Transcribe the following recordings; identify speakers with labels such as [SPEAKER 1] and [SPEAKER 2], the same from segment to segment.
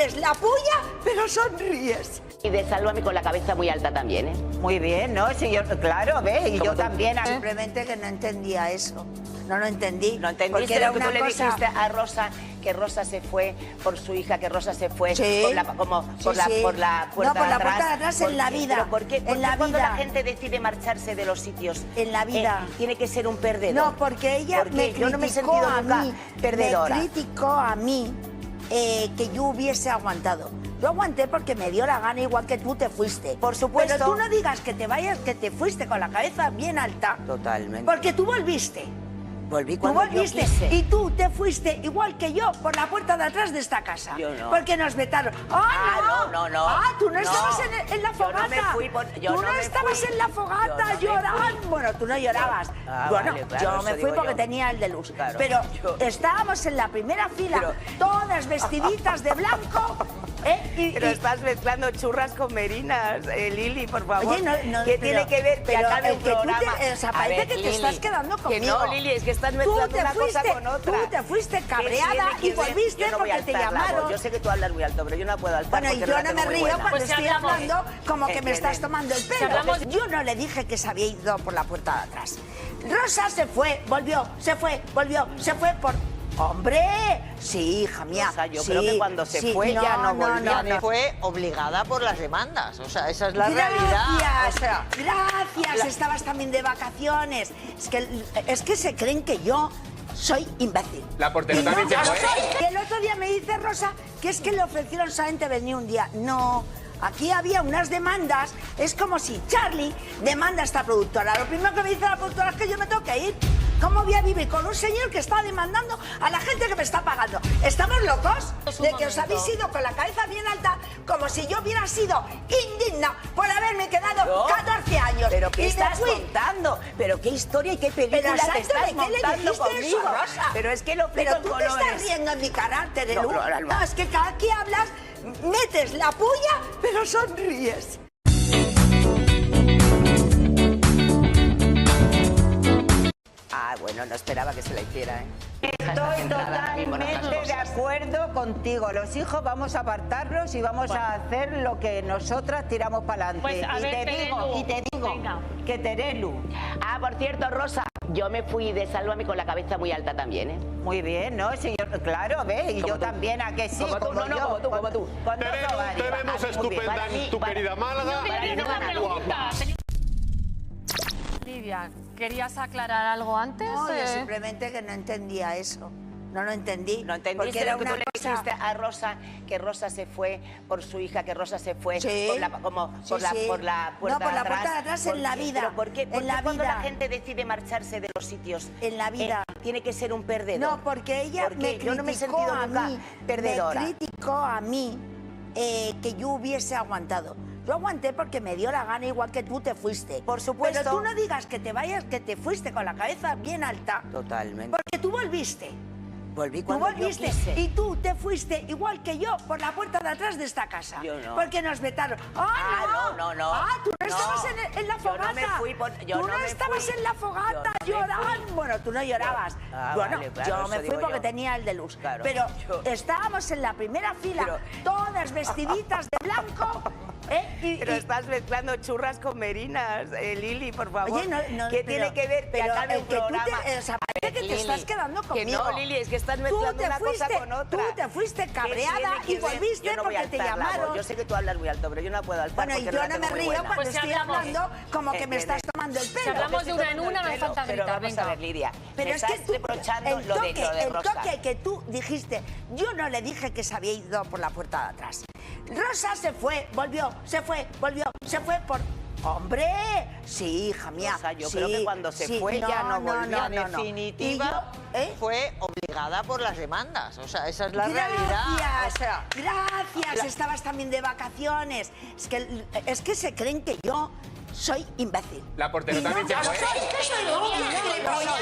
[SPEAKER 1] metes la puya, pero sonríes.
[SPEAKER 2] Y de Sálvame con la cabeza muy alta también, ¿eh?
[SPEAKER 3] Muy bien, ¿no? Sí, yo, claro, ¿ves? Y yo también.
[SPEAKER 1] Simplemente que no entendía eso. No lo entendí.
[SPEAKER 2] No entendiste
[SPEAKER 1] porque era
[SPEAKER 2] lo que tú
[SPEAKER 1] una
[SPEAKER 2] le
[SPEAKER 1] cosa...
[SPEAKER 2] dijiste a Rosa, que Rosa se fue por su hija, que Rosa se fue
[SPEAKER 1] Sí.
[SPEAKER 2] por la, como,
[SPEAKER 1] Sí,
[SPEAKER 2] por, la,
[SPEAKER 1] sí.
[SPEAKER 2] por la puerta
[SPEAKER 1] No, por
[SPEAKER 2] de
[SPEAKER 1] la
[SPEAKER 2] atrás.
[SPEAKER 1] puerta de atrás en la vida.
[SPEAKER 2] ¿Pero por qué,
[SPEAKER 1] En la
[SPEAKER 2] cuando
[SPEAKER 1] vida.
[SPEAKER 2] la gente decide marcharse de los sitios?
[SPEAKER 1] En la vida.
[SPEAKER 2] Tiene que ser un perdedor.
[SPEAKER 1] No, porque ella me
[SPEAKER 2] yo no me he
[SPEAKER 1] criticó
[SPEAKER 2] sentido
[SPEAKER 1] a
[SPEAKER 2] nunca
[SPEAKER 1] mí,
[SPEAKER 2] perdedora.
[SPEAKER 1] me criticó a mí que yo hubiese aguantado. Yo aguanté porque me dio la gana, igual que tú te fuiste.
[SPEAKER 2] Por supuesto.
[SPEAKER 1] Pero tú no digas que te vayas, que te fuiste con la cabeza bien alta.
[SPEAKER 2] Totalmente.
[SPEAKER 1] Porque tú volviste.
[SPEAKER 2] Volví
[SPEAKER 1] Tú
[SPEAKER 2] cuando
[SPEAKER 1] volviste
[SPEAKER 2] yo quise.
[SPEAKER 1] y tú te fuiste igual que yo por la puerta de atrás de esta casa.
[SPEAKER 2] Yo no.
[SPEAKER 1] Porque nos vetaron.
[SPEAKER 2] No.
[SPEAKER 1] Ah, tú no
[SPEAKER 2] No.
[SPEAKER 1] estabas en la
[SPEAKER 2] Yo
[SPEAKER 1] fogata.
[SPEAKER 2] no me fui yo
[SPEAKER 1] tú no
[SPEAKER 2] me
[SPEAKER 1] estabas
[SPEAKER 2] fui.
[SPEAKER 1] en la fogata
[SPEAKER 2] Yo no me
[SPEAKER 1] llorando.
[SPEAKER 2] fui.
[SPEAKER 1] Bueno, tú no llorabas.
[SPEAKER 2] Ah,
[SPEAKER 1] bueno,
[SPEAKER 2] vale, claro,
[SPEAKER 1] yo
[SPEAKER 2] eso
[SPEAKER 1] me fui
[SPEAKER 2] digo
[SPEAKER 1] porque
[SPEAKER 2] yo.
[SPEAKER 1] tenía el de luz.
[SPEAKER 2] Claro,
[SPEAKER 1] pero
[SPEAKER 2] yo-
[SPEAKER 1] estábamos en la primera fila,
[SPEAKER 2] Pero-
[SPEAKER 1] todas vestiditas de blanco.
[SPEAKER 2] Pero estás mezclando churras con merinas, Lili, por favor.
[SPEAKER 1] Oye, no,
[SPEAKER 2] ¿Qué
[SPEAKER 1] pero-
[SPEAKER 2] tiene que ver? Te
[SPEAKER 1] pero
[SPEAKER 2] acabe
[SPEAKER 1] el
[SPEAKER 2] un
[SPEAKER 1] que tú te-
[SPEAKER 2] programa.
[SPEAKER 1] o sea,
[SPEAKER 2] A
[SPEAKER 1] parece
[SPEAKER 2] ver,
[SPEAKER 1] que te
[SPEAKER 2] Lili,
[SPEAKER 1] estás quedando
[SPEAKER 2] Que
[SPEAKER 1] conmigo.
[SPEAKER 2] no, Lili, es que estás
[SPEAKER 1] Tú
[SPEAKER 2] mezclando
[SPEAKER 1] te
[SPEAKER 2] una cosa
[SPEAKER 1] fuiste,
[SPEAKER 2] con otra.
[SPEAKER 1] tú te fuiste
[SPEAKER 2] ¿Qué
[SPEAKER 1] cabreada
[SPEAKER 2] tiene que
[SPEAKER 1] y
[SPEAKER 2] ver?
[SPEAKER 1] volviste
[SPEAKER 2] Yo no voy a
[SPEAKER 1] porque te
[SPEAKER 2] alzar la voz.
[SPEAKER 1] llamaron.
[SPEAKER 2] Yo sé que tú hablas muy alto, pero yo no puedo alzar
[SPEAKER 1] Bueno, y
[SPEAKER 2] porque
[SPEAKER 1] yo
[SPEAKER 2] la
[SPEAKER 1] no
[SPEAKER 2] tengo
[SPEAKER 1] me
[SPEAKER 2] muy
[SPEAKER 1] río
[SPEAKER 2] buena.
[SPEAKER 1] cuando
[SPEAKER 4] Pues si
[SPEAKER 1] estoy
[SPEAKER 4] hablamos.
[SPEAKER 1] hablando como que me
[SPEAKER 2] ¿Entiendes?
[SPEAKER 1] estás tomando el
[SPEAKER 4] Si
[SPEAKER 1] pelo.
[SPEAKER 4] hablamos-
[SPEAKER 1] Yo no le dije que se había ido por la puerta de atrás. Rosa se fue, volvió, se fue, volvió, se fue por... ¡Hombre! Sí, hija mía.
[SPEAKER 2] Rosa, yo
[SPEAKER 1] sí,
[SPEAKER 2] creo que cuando se
[SPEAKER 1] sí,
[SPEAKER 2] fue ya no volvió.
[SPEAKER 3] Ya fue obligada por las demandas. O sea, esa es la
[SPEAKER 1] Gracias,
[SPEAKER 3] realidad. O sea,
[SPEAKER 1] gracias. Estabas también de vacaciones. Es que se creen que yo soy imbécil.
[SPEAKER 5] La portera
[SPEAKER 1] Y
[SPEAKER 5] también
[SPEAKER 1] no,
[SPEAKER 5] se
[SPEAKER 1] lo
[SPEAKER 5] fue.
[SPEAKER 1] soy. Que el otro día me dice Rosa que es que le ofrecieron solamente venir un día. No. Aquí había unas demandas. Es como si Charlie demanda a esta productora. Lo primero que me dice la productora es que yo me tengo que ir. ¿Cómo voy a vivir con un señor que está demandando a la gente que me está pagando? ¿Estamos locos? De que os habéis ido con la cabeza bien alta, como si yo hubiera sido indigna por haberme quedado 14 años.
[SPEAKER 2] ¿Pero qué
[SPEAKER 1] Y me
[SPEAKER 2] estás
[SPEAKER 1] fui.
[SPEAKER 2] contando? ¿Pero qué historia y qué película
[SPEAKER 1] Pero
[SPEAKER 2] te
[SPEAKER 1] exacto,
[SPEAKER 2] estás
[SPEAKER 1] ¿de qué le
[SPEAKER 2] montando
[SPEAKER 1] dijiste eso,
[SPEAKER 2] conmigo?
[SPEAKER 1] Rosa?
[SPEAKER 2] Pero es que lo
[SPEAKER 1] Pero
[SPEAKER 2] explico
[SPEAKER 1] tú
[SPEAKER 2] en
[SPEAKER 1] te estás
[SPEAKER 2] colores.
[SPEAKER 1] riendo en mi carácter, ¿eh,
[SPEAKER 2] No,
[SPEAKER 1] Lu?
[SPEAKER 2] no,
[SPEAKER 1] No, es que cada que hablas, metes la puya, pero sonríes.
[SPEAKER 2] Ah, bueno, no esperaba que se la hiciera, ¿eh?
[SPEAKER 3] estoy totalmente de acuerdo contigo. Los hijos vamos a apartarlos y vamos a hacer lo que nosotras tiramos para adelante.
[SPEAKER 4] Pues, a ver, Terelu.
[SPEAKER 3] y te digo
[SPEAKER 4] Venga.
[SPEAKER 3] que Terelu.
[SPEAKER 2] Ah, por cierto, Rosa, yo me fui de Sálvame con la cabeza muy alta también, ¿eh?
[SPEAKER 3] Muy bien, ¿no? Sí, claro, ¿ves? Y
[SPEAKER 2] Como
[SPEAKER 3] yo
[SPEAKER 2] tú.
[SPEAKER 3] también, ¿a que sí?
[SPEAKER 2] Como tú, no, no,
[SPEAKER 3] yo,
[SPEAKER 2] como tú, como tú.
[SPEAKER 3] Con dos
[SPEAKER 5] Terelu,
[SPEAKER 3] ovarios.
[SPEAKER 5] te vemos
[SPEAKER 3] Muy bien.
[SPEAKER 5] estupenda
[SPEAKER 2] Para mí,
[SPEAKER 5] en tu
[SPEAKER 2] para-
[SPEAKER 5] querida Málaga
[SPEAKER 4] Yo quería
[SPEAKER 5] y
[SPEAKER 4] hacer una
[SPEAKER 5] muy
[SPEAKER 4] pregunta.
[SPEAKER 5] guapa.
[SPEAKER 4] Lidia, ¿querías aclarar algo antes?
[SPEAKER 1] No, yo simplemente que no entendía eso. No lo entendí.
[SPEAKER 2] No
[SPEAKER 1] Porque
[SPEAKER 2] entendiste
[SPEAKER 1] era
[SPEAKER 2] lo que tú
[SPEAKER 1] una
[SPEAKER 2] le
[SPEAKER 1] cosa...
[SPEAKER 2] dijiste a Rosa, que Rosa se fue por su hija, que Rosa se fue
[SPEAKER 1] Sí.
[SPEAKER 2] por la, como,
[SPEAKER 1] Sí,
[SPEAKER 2] por, la,
[SPEAKER 1] sí.
[SPEAKER 2] por la puerta
[SPEAKER 1] No, por
[SPEAKER 2] de
[SPEAKER 1] la
[SPEAKER 2] atrás.
[SPEAKER 1] puerta de atrás en la vida.
[SPEAKER 2] ¿Pero por qué?
[SPEAKER 1] En
[SPEAKER 2] Porque
[SPEAKER 1] la
[SPEAKER 2] cuando
[SPEAKER 1] vida.
[SPEAKER 2] la gente decide marcharse de los sitios...
[SPEAKER 1] En la vida.
[SPEAKER 2] tiene que ser un perdedor.
[SPEAKER 1] No, porque ella
[SPEAKER 2] ¿Por
[SPEAKER 1] me
[SPEAKER 2] qué?
[SPEAKER 1] criticó
[SPEAKER 2] Yo no me he sentido
[SPEAKER 1] a
[SPEAKER 2] nunca
[SPEAKER 1] mí,
[SPEAKER 2] perdedora.
[SPEAKER 1] me criticó a mí que yo hubiese aguantado. Yo aguanté porque me dio la gana, igual que tú te fuiste.
[SPEAKER 2] Por supuesto.
[SPEAKER 1] Pero tú no digas que te vayas, que te fuiste con la cabeza bien alta.
[SPEAKER 2] Totalmente.
[SPEAKER 1] Porque tú volviste.
[SPEAKER 2] Volví
[SPEAKER 1] Tú
[SPEAKER 2] cuando
[SPEAKER 1] volviste
[SPEAKER 2] yo quise.
[SPEAKER 1] y tú te fuiste igual que yo por la puerta de atrás de esta casa.
[SPEAKER 2] Yo no.
[SPEAKER 1] Porque nos vetaron.
[SPEAKER 2] No.
[SPEAKER 1] Ah, tú no,
[SPEAKER 2] No.
[SPEAKER 1] estabas en la
[SPEAKER 2] Yo
[SPEAKER 1] fogata.
[SPEAKER 2] no me fui yo
[SPEAKER 1] tú
[SPEAKER 2] no
[SPEAKER 1] no
[SPEAKER 2] me
[SPEAKER 1] estabas
[SPEAKER 2] fui.
[SPEAKER 1] en la fogata
[SPEAKER 2] Yo no me
[SPEAKER 1] llorando.
[SPEAKER 2] fui.
[SPEAKER 1] Bueno, tú no llorabas.
[SPEAKER 2] Ah,
[SPEAKER 1] bueno,
[SPEAKER 2] vale, claro,
[SPEAKER 1] yo
[SPEAKER 2] eso
[SPEAKER 1] me fui
[SPEAKER 2] digo
[SPEAKER 1] porque
[SPEAKER 2] yo.
[SPEAKER 1] tenía el de luz.
[SPEAKER 2] Claro,
[SPEAKER 1] pero
[SPEAKER 2] yo-
[SPEAKER 1] estábamos en la primera fila,
[SPEAKER 2] Pero-
[SPEAKER 1] todas vestiditas de blanco.
[SPEAKER 2] Pero estás mezclando churras con merinas, Lili, por favor.
[SPEAKER 1] Oye, no,
[SPEAKER 2] ¿Qué
[SPEAKER 1] pero-
[SPEAKER 2] tiene que ver? Te
[SPEAKER 1] pero
[SPEAKER 2] acabe
[SPEAKER 1] el
[SPEAKER 2] un
[SPEAKER 1] que tú
[SPEAKER 2] programa.
[SPEAKER 1] o sea, parece que te estás quedando
[SPEAKER 2] Que
[SPEAKER 1] conmigo.
[SPEAKER 2] no, Lili, es que estás
[SPEAKER 1] Tú
[SPEAKER 2] mezclando
[SPEAKER 1] te
[SPEAKER 2] una cosa
[SPEAKER 1] fuiste-
[SPEAKER 2] con otra.
[SPEAKER 1] Tú te fuiste
[SPEAKER 2] ¿Qué
[SPEAKER 1] cabreada
[SPEAKER 2] tiene que
[SPEAKER 1] y
[SPEAKER 2] ver?
[SPEAKER 1] volviste
[SPEAKER 2] Yo no voy a
[SPEAKER 1] porque te
[SPEAKER 2] alzar la voz.
[SPEAKER 1] llamaron.
[SPEAKER 2] Yo sé que tú hablas muy alto, pero yo no puedo alzar
[SPEAKER 1] Bueno, y
[SPEAKER 2] porque
[SPEAKER 1] yo
[SPEAKER 2] la
[SPEAKER 1] no me
[SPEAKER 2] tengo muy
[SPEAKER 1] río
[SPEAKER 2] buena.
[SPEAKER 1] cuando
[SPEAKER 4] Pues si
[SPEAKER 1] estoy
[SPEAKER 4] hablamos-
[SPEAKER 1] hablando como que me estás
[SPEAKER 2] ¿Entiendes?
[SPEAKER 1] tomando el pelo.
[SPEAKER 4] Si hablamos de una en
[SPEAKER 2] Tomando
[SPEAKER 4] una,
[SPEAKER 2] el
[SPEAKER 4] no
[SPEAKER 2] pelo,
[SPEAKER 4] falta
[SPEAKER 2] pero
[SPEAKER 4] gritar,
[SPEAKER 2] vamos
[SPEAKER 4] venga.
[SPEAKER 2] a ver, Lidia,
[SPEAKER 1] Pero
[SPEAKER 2] me
[SPEAKER 1] es que
[SPEAKER 2] estás
[SPEAKER 1] tú,
[SPEAKER 2] reprochando
[SPEAKER 1] el
[SPEAKER 2] lo
[SPEAKER 1] toque,
[SPEAKER 2] de
[SPEAKER 1] el
[SPEAKER 2] Rosa.
[SPEAKER 1] toque que tú dijiste, yo no le dije que se había ido por la puerta de atrás. Rosa se fue, volvió, se fue, volvió, se fue por... ¡Hombre! Sí, hija mía.
[SPEAKER 2] Rosa, yo
[SPEAKER 1] sí,
[SPEAKER 2] creo que cuando se
[SPEAKER 1] sí,
[SPEAKER 2] fue ya no volvió.
[SPEAKER 3] En definitiva,
[SPEAKER 1] Y yo, ¿eh?
[SPEAKER 3] fue obligada por las demandas. O sea, esa es la
[SPEAKER 1] Gracias,
[SPEAKER 3] realidad. O sea,
[SPEAKER 1] gracias. Estabas también de vacaciones. Es que se creen que yo soy imbécil.
[SPEAKER 5] La portera
[SPEAKER 1] Y
[SPEAKER 5] también
[SPEAKER 1] no,
[SPEAKER 5] se
[SPEAKER 1] no
[SPEAKER 5] fue.
[SPEAKER 1] soy, que soy yo.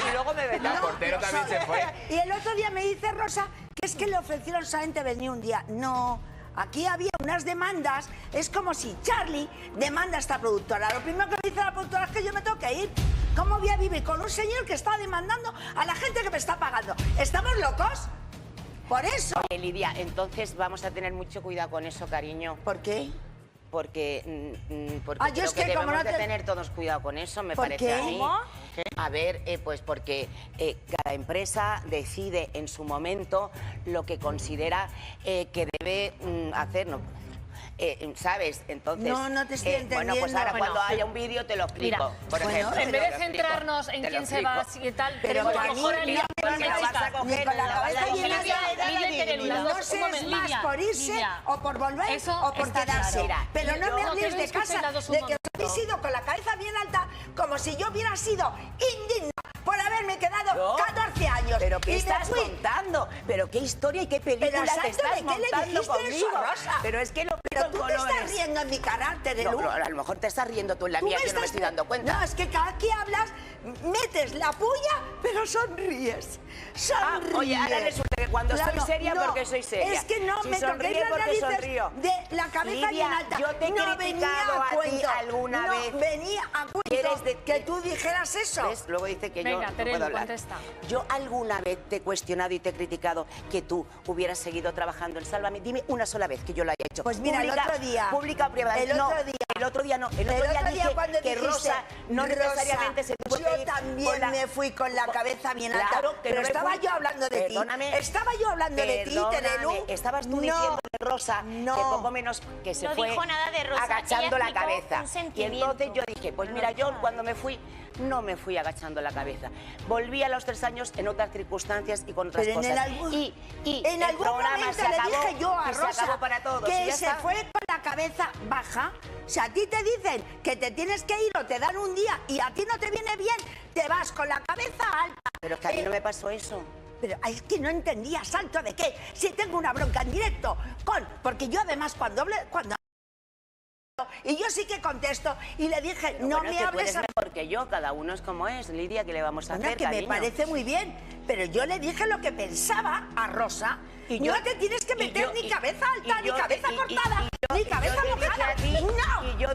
[SPEAKER 2] Y luego me ven.
[SPEAKER 5] La portera
[SPEAKER 1] lo
[SPEAKER 5] también
[SPEAKER 1] soy.
[SPEAKER 5] se fue.
[SPEAKER 1] Y el otro día me dice Rosa que es que le ofrecieron solamente venir un día. No, aquí había unas demandas. Es como si Charlie demanda a esta productora. Lo primero que me dice la productora es que yo me tengo que ir. ¿Cómo voy a vivir con un señor que está demandando a la gente que me está pagando? ¿Estamos locos? por eso.
[SPEAKER 2] Oye, Lidia, entonces vamos a tener mucho cuidado con eso, cariño.
[SPEAKER 1] ¿Por qué?
[SPEAKER 2] Porque
[SPEAKER 1] yo
[SPEAKER 2] creo
[SPEAKER 1] es
[SPEAKER 2] que
[SPEAKER 1] que como
[SPEAKER 2] debemos
[SPEAKER 1] no
[SPEAKER 2] de tener todos cuidado con eso, me
[SPEAKER 1] ¿Por
[SPEAKER 2] parece
[SPEAKER 1] qué?
[SPEAKER 2] a mí.
[SPEAKER 1] ¿Cómo?
[SPEAKER 2] A ver, pues porque cada empresa decide en su momento lo que considera que debe hacer, no puedo decirlo. ¿Sabes? Entonces...
[SPEAKER 1] No te estoy entendiendo.
[SPEAKER 2] Bueno, pues ahora
[SPEAKER 4] Bueno,
[SPEAKER 2] cuando haya un vídeo te lo explico.
[SPEAKER 4] Mira,
[SPEAKER 2] por
[SPEAKER 1] bueno,
[SPEAKER 2] ejemplo.
[SPEAKER 4] En vez de
[SPEAKER 2] Te lo
[SPEAKER 4] centrarnos en
[SPEAKER 2] explico,
[SPEAKER 4] quién
[SPEAKER 2] te
[SPEAKER 4] se
[SPEAKER 2] lo
[SPEAKER 4] va
[SPEAKER 2] explico.
[SPEAKER 4] y tal,
[SPEAKER 1] Pero
[SPEAKER 4] tenemos
[SPEAKER 1] a
[SPEAKER 4] que
[SPEAKER 1] mí,
[SPEAKER 4] coger a
[SPEAKER 1] Lidia,
[SPEAKER 4] Lidia,
[SPEAKER 2] que lo vas a coger,
[SPEAKER 1] ni con la
[SPEAKER 2] la vas a
[SPEAKER 1] cabeza
[SPEAKER 2] coger.
[SPEAKER 1] llena
[SPEAKER 4] Lidia,
[SPEAKER 1] no sé es más por irse o por volver
[SPEAKER 4] Eso
[SPEAKER 1] o por
[SPEAKER 4] está
[SPEAKER 1] quedarse.
[SPEAKER 4] claro.
[SPEAKER 2] Mira,
[SPEAKER 1] Pero no
[SPEAKER 4] yo
[SPEAKER 1] me
[SPEAKER 4] no
[SPEAKER 1] habléis
[SPEAKER 4] quiero
[SPEAKER 1] de
[SPEAKER 4] discutir
[SPEAKER 1] casa,
[SPEAKER 4] dados un
[SPEAKER 1] de que os
[SPEAKER 4] momento.
[SPEAKER 1] habéis ido con la cabeza bien alta, como si yo hubiera sido indigna por haberme quedado
[SPEAKER 2] ¿Yo?
[SPEAKER 1] 14 años.
[SPEAKER 2] ¿Pero qué
[SPEAKER 1] y me
[SPEAKER 2] estás
[SPEAKER 1] fui.
[SPEAKER 2] contando? ¿Pero qué historia y qué película
[SPEAKER 1] Pero,
[SPEAKER 2] te
[SPEAKER 1] Santo,
[SPEAKER 2] estás
[SPEAKER 1] ¿de qué le
[SPEAKER 2] montando
[SPEAKER 1] dijiste eso
[SPEAKER 2] conmigo?
[SPEAKER 1] a Rosa?
[SPEAKER 2] Pero es que lo
[SPEAKER 1] Pero
[SPEAKER 2] veo
[SPEAKER 1] tú
[SPEAKER 2] en
[SPEAKER 1] te estás
[SPEAKER 2] colores.
[SPEAKER 1] riendo en mi carácter,
[SPEAKER 2] No,
[SPEAKER 1] Lu.
[SPEAKER 2] a lo mejor te estás riendo tú en la
[SPEAKER 1] Tú
[SPEAKER 2] mía,
[SPEAKER 1] me
[SPEAKER 2] que no me
[SPEAKER 1] estás-
[SPEAKER 2] estoy dando cuenta.
[SPEAKER 1] No, es que cada que hablas, metes la puya, pero sonríes. Sonríes.
[SPEAKER 2] Oye, ahora resulta que cuando
[SPEAKER 1] Claro,
[SPEAKER 2] estoy seria,
[SPEAKER 1] no,
[SPEAKER 2] porque soy seria.
[SPEAKER 1] Es que no
[SPEAKER 2] Si
[SPEAKER 1] me
[SPEAKER 2] sonríe,
[SPEAKER 1] toquéis las
[SPEAKER 2] porque
[SPEAKER 1] narices
[SPEAKER 2] sonrío.
[SPEAKER 1] de la cabeza
[SPEAKER 2] Lidia,
[SPEAKER 1] bien alta.
[SPEAKER 2] yo te he
[SPEAKER 1] no
[SPEAKER 2] criticado
[SPEAKER 1] venía
[SPEAKER 2] a ti
[SPEAKER 1] cuento.
[SPEAKER 2] alguna
[SPEAKER 1] no
[SPEAKER 2] vez.
[SPEAKER 1] venía a cuento
[SPEAKER 2] ¿Quieres de-
[SPEAKER 1] que tú dijeras eso.
[SPEAKER 2] ¿Ves? Luego dice que
[SPEAKER 4] Venga,
[SPEAKER 2] yo no
[SPEAKER 4] Terelu,
[SPEAKER 2] puedo hablar.
[SPEAKER 4] contesta.
[SPEAKER 2] Yo alguna vez te he cuestionado y te he criticado que tú hubieras seguido trabajando en Sálvame. Dime una sola vez que yo lo haya hecho.
[SPEAKER 1] Pues mira, el otro día.
[SPEAKER 2] Pública o privada.
[SPEAKER 1] El
[SPEAKER 2] No,
[SPEAKER 1] otro día.
[SPEAKER 2] El otro día no. El
[SPEAKER 1] El
[SPEAKER 2] otro día
[SPEAKER 1] otro día
[SPEAKER 2] dije
[SPEAKER 1] cuando
[SPEAKER 2] que
[SPEAKER 1] dijiste,
[SPEAKER 2] Rosa no
[SPEAKER 1] Rosa,
[SPEAKER 2] necesariamente se tuvo
[SPEAKER 1] yo
[SPEAKER 2] que ir
[SPEAKER 1] también
[SPEAKER 2] con la-
[SPEAKER 1] me fui con la cabeza bien alta.
[SPEAKER 2] Claro, que
[SPEAKER 1] pero
[SPEAKER 2] no me
[SPEAKER 1] estaba
[SPEAKER 2] fui.
[SPEAKER 1] yo hablando de
[SPEAKER 2] Perdóname.
[SPEAKER 1] ti. Estaba yo hablando de ti,
[SPEAKER 2] Perdóname,
[SPEAKER 1] Terelu.
[SPEAKER 2] estabas tú
[SPEAKER 1] No.
[SPEAKER 2] diciendo de Rosa
[SPEAKER 1] No.
[SPEAKER 2] que poco menos que se
[SPEAKER 5] No
[SPEAKER 2] fue
[SPEAKER 5] dijo nada de Rosa,
[SPEAKER 2] agachando
[SPEAKER 5] ella
[SPEAKER 2] la
[SPEAKER 5] explicó
[SPEAKER 2] cabeza.
[SPEAKER 5] un
[SPEAKER 2] Y
[SPEAKER 5] sentimiento.
[SPEAKER 2] entonces yo dije, pues mira, yo cuando me fui no me fui agachando la cabeza. Volví a los 3 años en otras circunstancias y con otras
[SPEAKER 1] Pero
[SPEAKER 2] cosas.
[SPEAKER 1] en algún,
[SPEAKER 2] y
[SPEAKER 1] en
[SPEAKER 2] el
[SPEAKER 1] algún
[SPEAKER 2] programa
[SPEAKER 1] momento
[SPEAKER 2] se
[SPEAKER 1] le
[SPEAKER 2] acabó
[SPEAKER 1] dije yo a
[SPEAKER 2] y
[SPEAKER 1] Rosa
[SPEAKER 2] se acabó para todos. y
[SPEAKER 1] que
[SPEAKER 2] ya
[SPEAKER 1] se
[SPEAKER 2] está.
[SPEAKER 1] fue con la cabeza baja. Si a ti te dicen que te tienes que ir o te dan un día y a ti no te viene bien, te vas con la cabeza alta.
[SPEAKER 2] Pero es que a mí no me pasó eso.
[SPEAKER 1] Pero es que no entendía, ¿salto de qué? Si tengo una bronca en directo porque yo además cuando y yo sí que contesto y le dije,
[SPEAKER 2] Pero
[SPEAKER 1] no
[SPEAKER 2] bueno,
[SPEAKER 1] me
[SPEAKER 2] que tú
[SPEAKER 1] hables
[SPEAKER 2] eres
[SPEAKER 1] a...
[SPEAKER 2] mejor que yo, cada uno es como es. Lidia, ¿qué le vamos a
[SPEAKER 1] Bueno,
[SPEAKER 2] hacer,
[SPEAKER 1] que me
[SPEAKER 2] cariño?
[SPEAKER 1] parece muy bien, pero yo le dije lo que pensaba a Rosa.
[SPEAKER 2] Y
[SPEAKER 1] No
[SPEAKER 2] yo-
[SPEAKER 1] te tienes que
[SPEAKER 2] y
[SPEAKER 1] meter
[SPEAKER 2] yo-
[SPEAKER 1] ni
[SPEAKER 2] y-
[SPEAKER 1] cabeza alta,
[SPEAKER 2] y
[SPEAKER 1] ni
[SPEAKER 2] yo-
[SPEAKER 1] cabeza
[SPEAKER 2] y- y-
[SPEAKER 1] cortada,
[SPEAKER 2] y yo-
[SPEAKER 1] ni
[SPEAKER 2] y
[SPEAKER 1] cabeza
[SPEAKER 2] yo te dije
[SPEAKER 1] mojada.
[SPEAKER 2] a ti,
[SPEAKER 1] No,
[SPEAKER 2] y yo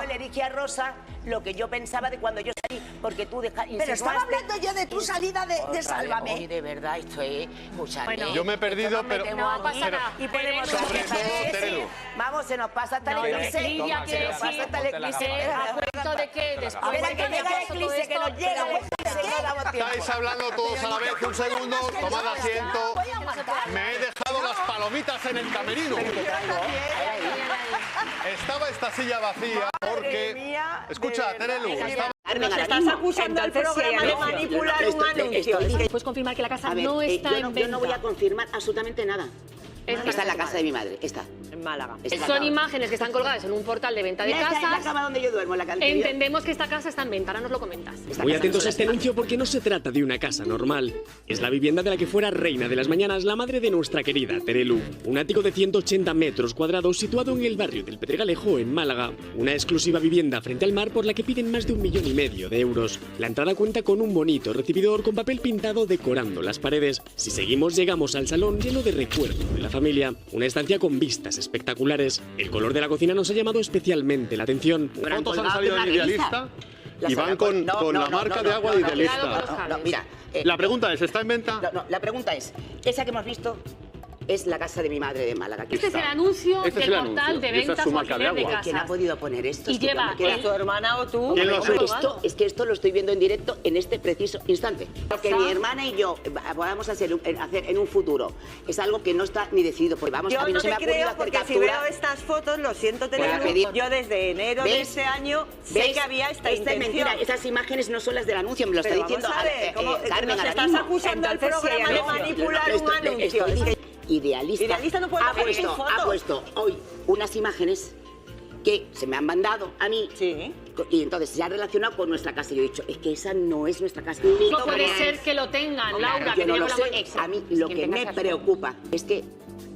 [SPEAKER 1] no.
[SPEAKER 2] le dije a Rosa lo que yo pensaba de cuando yo salí, porque tú
[SPEAKER 1] Pero estaba hablando yo de tu salida de Sálvame.
[SPEAKER 2] Oye, de verdad, esto es... Escúchame,
[SPEAKER 4] Bueno,
[SPEAKER 6] yo me he perdido,
[SPEAKER 2] esto nos
[SPEAKER 6] pero-
[SPEAKER 2] metemos
[SPEAKER 4] No pasa
[SPEAKER 2] aquí
[SPEAKER 4] nada.
[SPEAKER 2] y ponemos...
[SPEAKER 4] Terelu,
[SPEAKER 6] sobre todo, Terelu.
[SPEAKER 2] Vamos, se nos pasa hasta
[SPEAKER 4] No,
[SPEAKER 2] el eclipse.
[SPEAKER 4] Lidia
[SPEAKER 6] Toma,
[SPEAKER 4] quiere
[SPEAKER 6] que
[SPEAKER 2] Se nos pasa
[SPEAKER 4] decir
[SPEAKER 2] hasta el eclipse.
[SPEAKER 4] a cuento de que después
[SPEAKER 2] Espera
[SPEAKER 4] de
[SPEAKER 2] que
[SPEAKER 4] que
[SPEAKER 2] llega el
[SPEAKER 4] pasó todo
[SPEAKER 2] eclipse, que
[SPEAKER 4] esto,
[SPEAKER 2] nos llega el eclipse, no damos tiempo.
[SPEAKER 6] Estáis hablando todos a la vez, un segundo, tomad asiento.
[SPEAKER 1] Voy a aguantar.
[SPEAKER 6] Me he dejado las palomitas en el camerino. Estaba esta silla vacía porque...
[SPEAKER 2] mía,
[SPEAKER 6] Escucha,
[SPEAKER 2] de verdad.
[SPEAKER 6] Terelu, estaba...
[SPEAKER 7] Nos estás acusando al programa de manipular un anuncio.
[SPEAKER 4] ¿Puedes confirmar que la casa
[SPEAKER 8] A ver,
[SPEAKER 4] no está
[SPEAKER 8] yo
[SPEAKER 4] en venta?
[SPEAKER 8] yo no voy a confirmar absolutamente nada. Está en la casa de mi madre, está.
[SPEAKER 7] En Málaga.
[SPEAKER 4] Son imágenes que están colgadas en un portal de venta de
[SPEAKER 8] Está en la
[SPEAKER 4] casas.
[SPEAKER 8] cama donde yo duermo, en la anterior.
[SPEAKER 4] Entendemos que esta casa está en venta, ahora nos lo comentas.
[SPEAKER 8] Esta
[SPEAKER 9] Muy
[SPEAKER 8] casa
[SPEAKER 9] atentos
[SPEAKER 8] no
[SPEAKER 9] a este
[SPEAKER 8] sola.
[SPEAKER 9] anuncio porque no se trata de una casa normal. Es la vivienda de la que fuera reina de las mañanas la madre de nuestra querida Terelu. Un ático de 180 metros cuadrados situado en el barrio del Pedregalejo, en Málaga. Una exclusiva vivienda frente al mar por la que piden más de 1,5 millones de euros. La entrada cuenta con un bonito recibidor con papel pintado decorando las paredes. Si seguimos llegamos al salón lleno de recuerdos de la familia. Una estancia con vistas espectaculares. El color de la cocina nos ha llamado especialmente la atención.
[SPEAKER 8] Habrán
[SPEAKER 6] Fotos han
[SPEAKER 8] colgado
[SPEAKER 6] salido
[SPEAKER 8] de
[SPEAKER 6] en
[SPEAKER 8] una
[SPEAKER 6] Idealista
[SPEAKER 8] Las
[SPEAKER 6] y van
[SPEAKER 8] habrán
[SPEAKER 6] con
[SPEAKER 8] no,
[SPEAKER 6] la
[SPEAKER 8] no,
[SPEAKER 6] marca
[SPEAKER 8] no,
[SPEAKER 6] de
[SPEAKER 8] no,
[SPEAKER 6] agua
[SPEAKER 8] no,
[SPEAKER 6] de
[SPEAKER 8] no,
[SPEAKER 6] Idealista.
[SPEAKER 4] cuidado con los cables.
[SPEAKER 8] mira,
[SPEAKER 6] La pregunta es, ¿está en venta?
[SPEAKER 8] la pregunta es, esa que hemos visto es la casa de mi madre de Málaga. Aquí
[SPEAKER 4] Este es
[SPEAKER 8] está.
[SPEAKER 4] el anuncio
[SPEAKER 6] Este es
[SPEAKER 4] del
[SPEAKER 6] el
[SPEAKER 4] portal
[SPEAKER 6] anuncio,
[SPEAKER 4] de
[SPEAKER 6] y esa es
[SPEAKER 4] ventas
[SPEAKER 6] su
[SPEAKER 4] o
[SPEAKER 6] marca de
[SPEAKER 4] alquiler de
[SPEAKER 6] agua.
[SPEAKER 4] casas.
[SPEAKER 8] ¿Quién ha podido poner esto?
[SPEAKER 4] Y
[SPEAKER 8] Es que
[SPEAKER 4] lleva
[SPEAKER 8] yo me quedo-
[SPEAKER 4] el-
[SPEAKER 7] ¿Tu hermana o tú?
[SPEAKER 6] ¿Quién lo
[SPEAKER 8] Hombre,
[SPEAKER 6] sube?
[SPEAKER 8] es que esto lo estoy viendo en directo en este preciso instante. Lo que mi hermana y yo podamos hacer en un futuro es algo que no está ni decidido. Porque vamos, a
[SPEAKER 7] Yo
[SPEAKER 8] mí no
[SPEAKER 7] no
[SPEAKER 8] se me
[SPEAKER 7] te
[SPEAKER 8] ha ocurrido
[SPEAKER 7] creo
[SPEAKER 8] hacer
[SPEAKER 7] porque si
[SPEAKER 8] captura.
[SPEAKER 7] veo estas fotos, lo siento,
[SPEAKER 8] Voy a
[SPEAKER 7] Terelu,
[SPEAKER 8] pedir-
[SPEAKER 7] yo desde enero de
[SPEAKER 8] ¿Ves?
[SPEAKER 7] este año sé
[SPEAKER 8] ¿Ves?
[SPEAKER 7] que había esta
[SPEAKER 8] Esta es
[SPEAKER 7] intención.
[SPEAKER 8] mentira, esas imágenes no son las del anuncio, me lo está
[SPEAKER 7] Pero
[SPEAKER 8] diciendo
[SPEAKER 7] vamos a ver, ¿cómo-
[SPEAKER 8] Carmen
[SPEAKER 7] nos
[SPEAKER 8] ahora
[SPEAKER 7] estás
[SPEAKER 8] mismo.
[SPEAKER 7] acusando al
[SPEAKER 8] Entonces,
[SPEAKER 7] programa de
[SPEAKER 8] no,
[SPEAKER 7] manipular
[SPEAKER 8] no,
[SPEAKER 7] un anuncio?
[SPEAKER 8] estoy
[SPEAKER 7] Es que-
[SPEAKER 8] Idealista,
[SPEAKER 7] Idealista no puede
[SPEAKER 8] ha
[SPEAKER 7] poner
[SPEAKER 8] puesto,
[SPEAKER 7] sus fotos.
[SPEAKER 8] ha puesto hoy unas imágenes que se me han mandado a mí.
[SPEAKER 7] Sí.
[SPEAKER 8] Y entonces se ha relacionado con nuestra casa. Yo he dicho, es que esa no es nuestra casa.
[SPEAKER 4] No puede ser que lo tengan, Laura, que
[SPEAKER 8] Yo no
[SPEAKER 4] tenía
[SPEAKER 8] lo
[SPEAKER 4] con la
[SPEAKER 8] sé.
[SPEAKER 4] mano-
[SPEAKER 8] A mí lo
[SPEAKER 2] Quien
[SPEAKER 8] que
[SPEAKER 2] tenga
[SPEAKER 8] me
[SPEAKER 2] esas
[SPEAKER 8] preocupa es que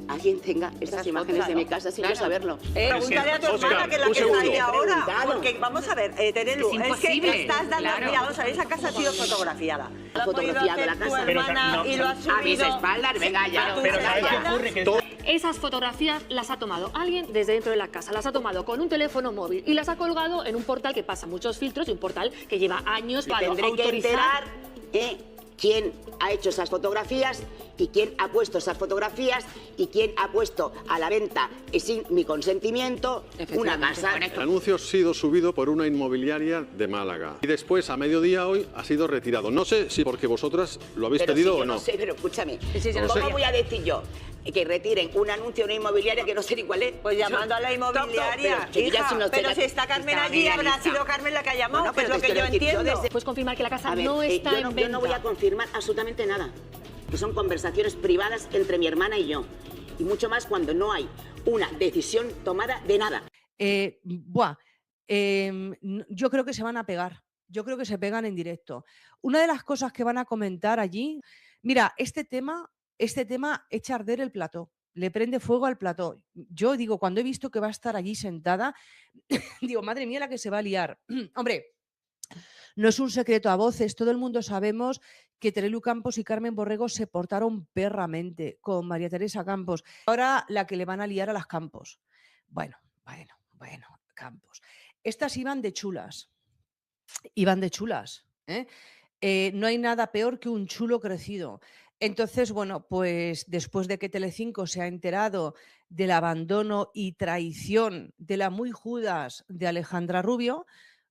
[SPEAKER 8] alguien tenga estas
[SPEAKER 2] Esas
[SPEAKER 8] imágenes
[SPEAKER 2] fotos,
[SPEAKER 8] de mi
[SPEAKER 2] claro.
[SPEAKER 8] casa sin
[SPEAKER 2] Claro.
[SPEAKER 8] yo saberlo.
[SPEAKER 7] Pregúntale a tu
[SPEAKER 6] Óscar,
[SPEAKER 7] hermana, que es la
[SPEAKER 6] un
[SPEAKER 7] que está
[SPEAKER 6] segundo.
[SPEAKER 7] ahí ahora.
[SPEAKER 8] Preguntado.
[SPEAKER 7] Porque, vamos a ver, Terelu,
[SPEAKER 4] Es
[SPEAKER 7] es que
[SPEAKER 4] imposible,
[SPEAKER 7] estás dando...
[SPEAKER 4] claro.
[SPEAKER 7] Mira, vamos a ver, esa casa ha sido fotografiada. Lo ha podido
[SPEAKER 8] Fotografiado
[SPEAKER 7] hacer
[SPEAKER 8] la
[SPEAKER 7] tu
[SPEAKER 8] casa.
[SPEAKER 7] hermana y lo ha subido...
[SPEAKER 8] A mis espaldas, venga ya.
[SPEAKER 7] a tus
[SPEAKER 8] Pero
[SPEAKER 7] espaldas.
[SPEAKER 4] Esas fotografías las ha tomado alguien desde dentro de la casa, las ha tomado con un teléfono móvil y las ha colgado en un portal que pasa muchos filtros y un portal que lleva años para
[SPEAKER 8] Tendré que
[SPEAKER 4] autorizar.
[SPEAKER 8] enterar quién ha hecho esas fotografías y quién ha puesto esas fotografías y quién ha puesto a la venta sin mi consentimiento una casa.
[SPEAKER 6] El anuncio ha sido subido por una inmobiliaria de Málaga y después, a mediodía hoy, ha sido retirado. No sé si porque vosotras lo habéis pedido o no.
[SPEAKER 8] No sé, pero escúchame, ¿cómo voy a decir yo que retiren un anuncio de una inmobiliaria que no sé ni cuál es?
[SPEAKER 7] Pues llamando a la inmobiliaria, pero si está Carmen allí, habrá sido Carmen la que ha llamado,
[SPEAKER 8] Bueno,
[SPEAKER 7] que es lo que yo entiendo.
[SPEAKER 4] ¿Puedes confirmar que la casa
[SPEAKER 8] A ver,
[SPEAKER 4] no está en venta?
[SPEAKER 8] yo no voy a confirmar absolutamente nada, que son conversaciones privadas entre mi hermana y yo, y mucho más cuando no hay una decisión tomada de nada.
[SPEAKER 5] Yo creo que se van a pegar. Yo creo que se pegan en directo. Una de las cosas que van a comentar allí, mira, este tema echa a arder el plató, le prende fuego al plató. Yo digo, cuando he visto que va a estar allí sentada, digo, madre mía, la que se va a liar. Hombre, no es un secreto a voces, todo el mundo sabemos que Terelu Campos y Carmen Borrego se portaron perramente con María Teresa Campos. Ahora la que le van a liar a las Campos. Bueno, Campos. Estas iban de chulas. No hay nada peor que un chulo crecido. Entonces, bueno, pues después de que Telecinco se ha enterado del abandono y traición de la muy Judas de Alejandra Rubio,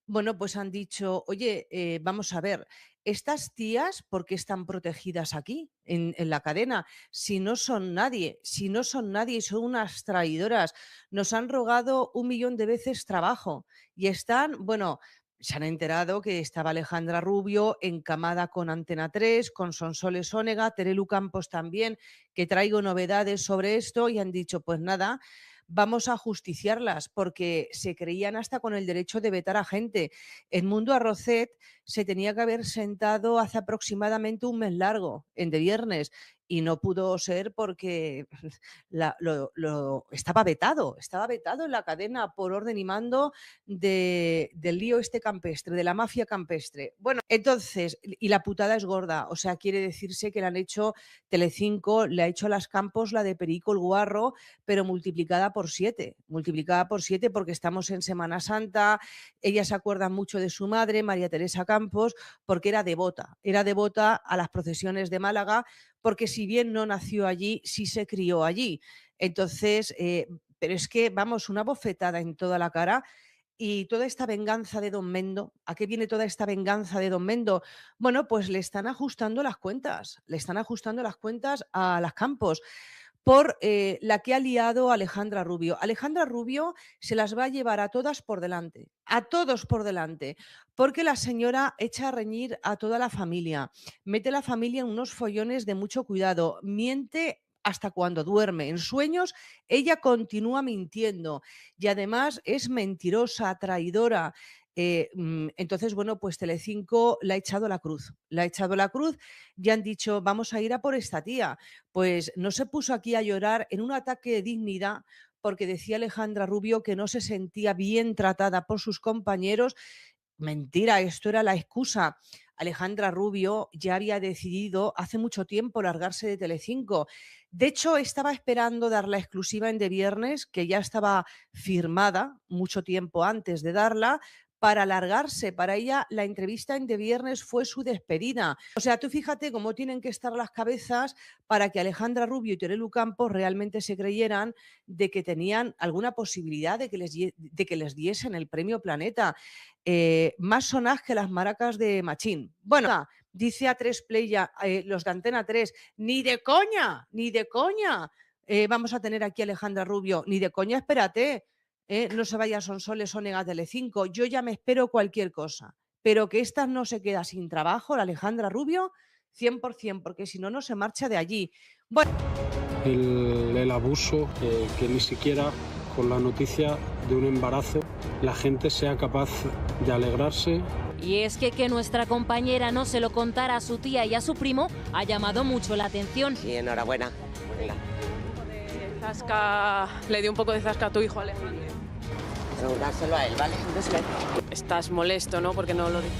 [SPEAKER 5] bueno, pues han dicho, oye, vamos a ver, estas tías, ¿por qué están protegidas aquí en la cadena? Si no son nadie y son unas traidoras, nos han rogado 1 millón de veces trabajo y están, bueno, se han enterado que estaba Alejandra Rubio encamada con Antena 3, con Sonsoles Onega, Terelu Campos también, que traigo novedades sobre esto y han dicho, pues nada, vamos a justiciarlas porque se creían hasta con el derecho de vetar a gente. En Mundo Arrocet se tenía que haber sentado hace aproximadamente un mes largo, en De Viernes, y no pudo ser porque estaba vetado en la cadena por orden y mando del lío este campestre, de la mafia campestre. Bueno, entonces, y la putada es gorda, o sea, quiere decirse que le han hecho Telecinco, le ha hecho a las Campos la de Perico el Guarro, pero multiplicada por 7 porque estamos en Semana Santa, ella se acuerda mucho de su madre, María Teresa Campos, porque era devota a las procesiones de Málaga, porque si bien no nació allí, sí se crió allí. Entonces, pero es que, vamos, una bofetada en toda la cara. Y toda esta venganza de Don Mendo, ¿a qué viene toda esta venganza de Don Mendo? Bueno, pues le están ajustando las cuentas a las Campos por la que ha liado Alejandra Rubio. Alejandra Rubio se las va a llevar a todos por delante, porque la señora echa a reñir a toda la familia, mete a la familia en unos follones de mucho cuidado, miente hasta cuando duerme. En sueños ella continúa mintiendo y además es mentirosa, traidora. Entonces, bueno, pues Telecinco le ha echado la cruz. Y han dicho, vamos a ir a por esta tía. Pues no se puso aquí a llorar en un ataque de dignidad porque decía Alejandra Rubio que no se sentía bien tratada por sus compañeros. Mentira, esto era la excusa. Alejandra Rubio ya había decidido hace mucho tiempo largarse de Telecinco. De hecho, estaba esperando dar la exclusiva en De Viernes, que ya estaba firmada mucho tiempo antes de darla, para largarse. Para ella, la entrevista en De Viernes fue su despedida. O sea, tú fíjate cómo tienen que estar las cabezas para que Alejandra Rubio y Terelu Campos realmente se creyeran de que tenían alguna posibilidad de que les diesen el premio Planeta. Más sonas que las maracas de Machín. Bueno, dice A3 Playa, los de Antena 3, ni de coña, vamos a tener aquí a Alejandra Rubio, ni de coña, espérate. No se vaya Sonsoles Onega Telecinco, yo ya me espero cualquier cosa, pero que esta no se queda sin trabajo, la Alejandra Rubio, 100%, porque si no, no se marcha de allí. Bueno.
[SPEAKER 10] El abuso, que ni siquiera con la noticia de un embarazo la gente sea capaz de alegrarse.
[SPEAKER 11] Y es que nuestra compañera no se lo contara a su tía y a su primo ha llamado mucho la atención.
[SPEAKER 8] Sí, enhorabuena.
[SPEAKER 12] Le dio un poco de zasca a tu hijo, Alejandro.
[SPEAKER 8] Dárselo a él, ¿vale?
[SPEAKER 12] Estás molesto, ¿no? Porque no lo dices.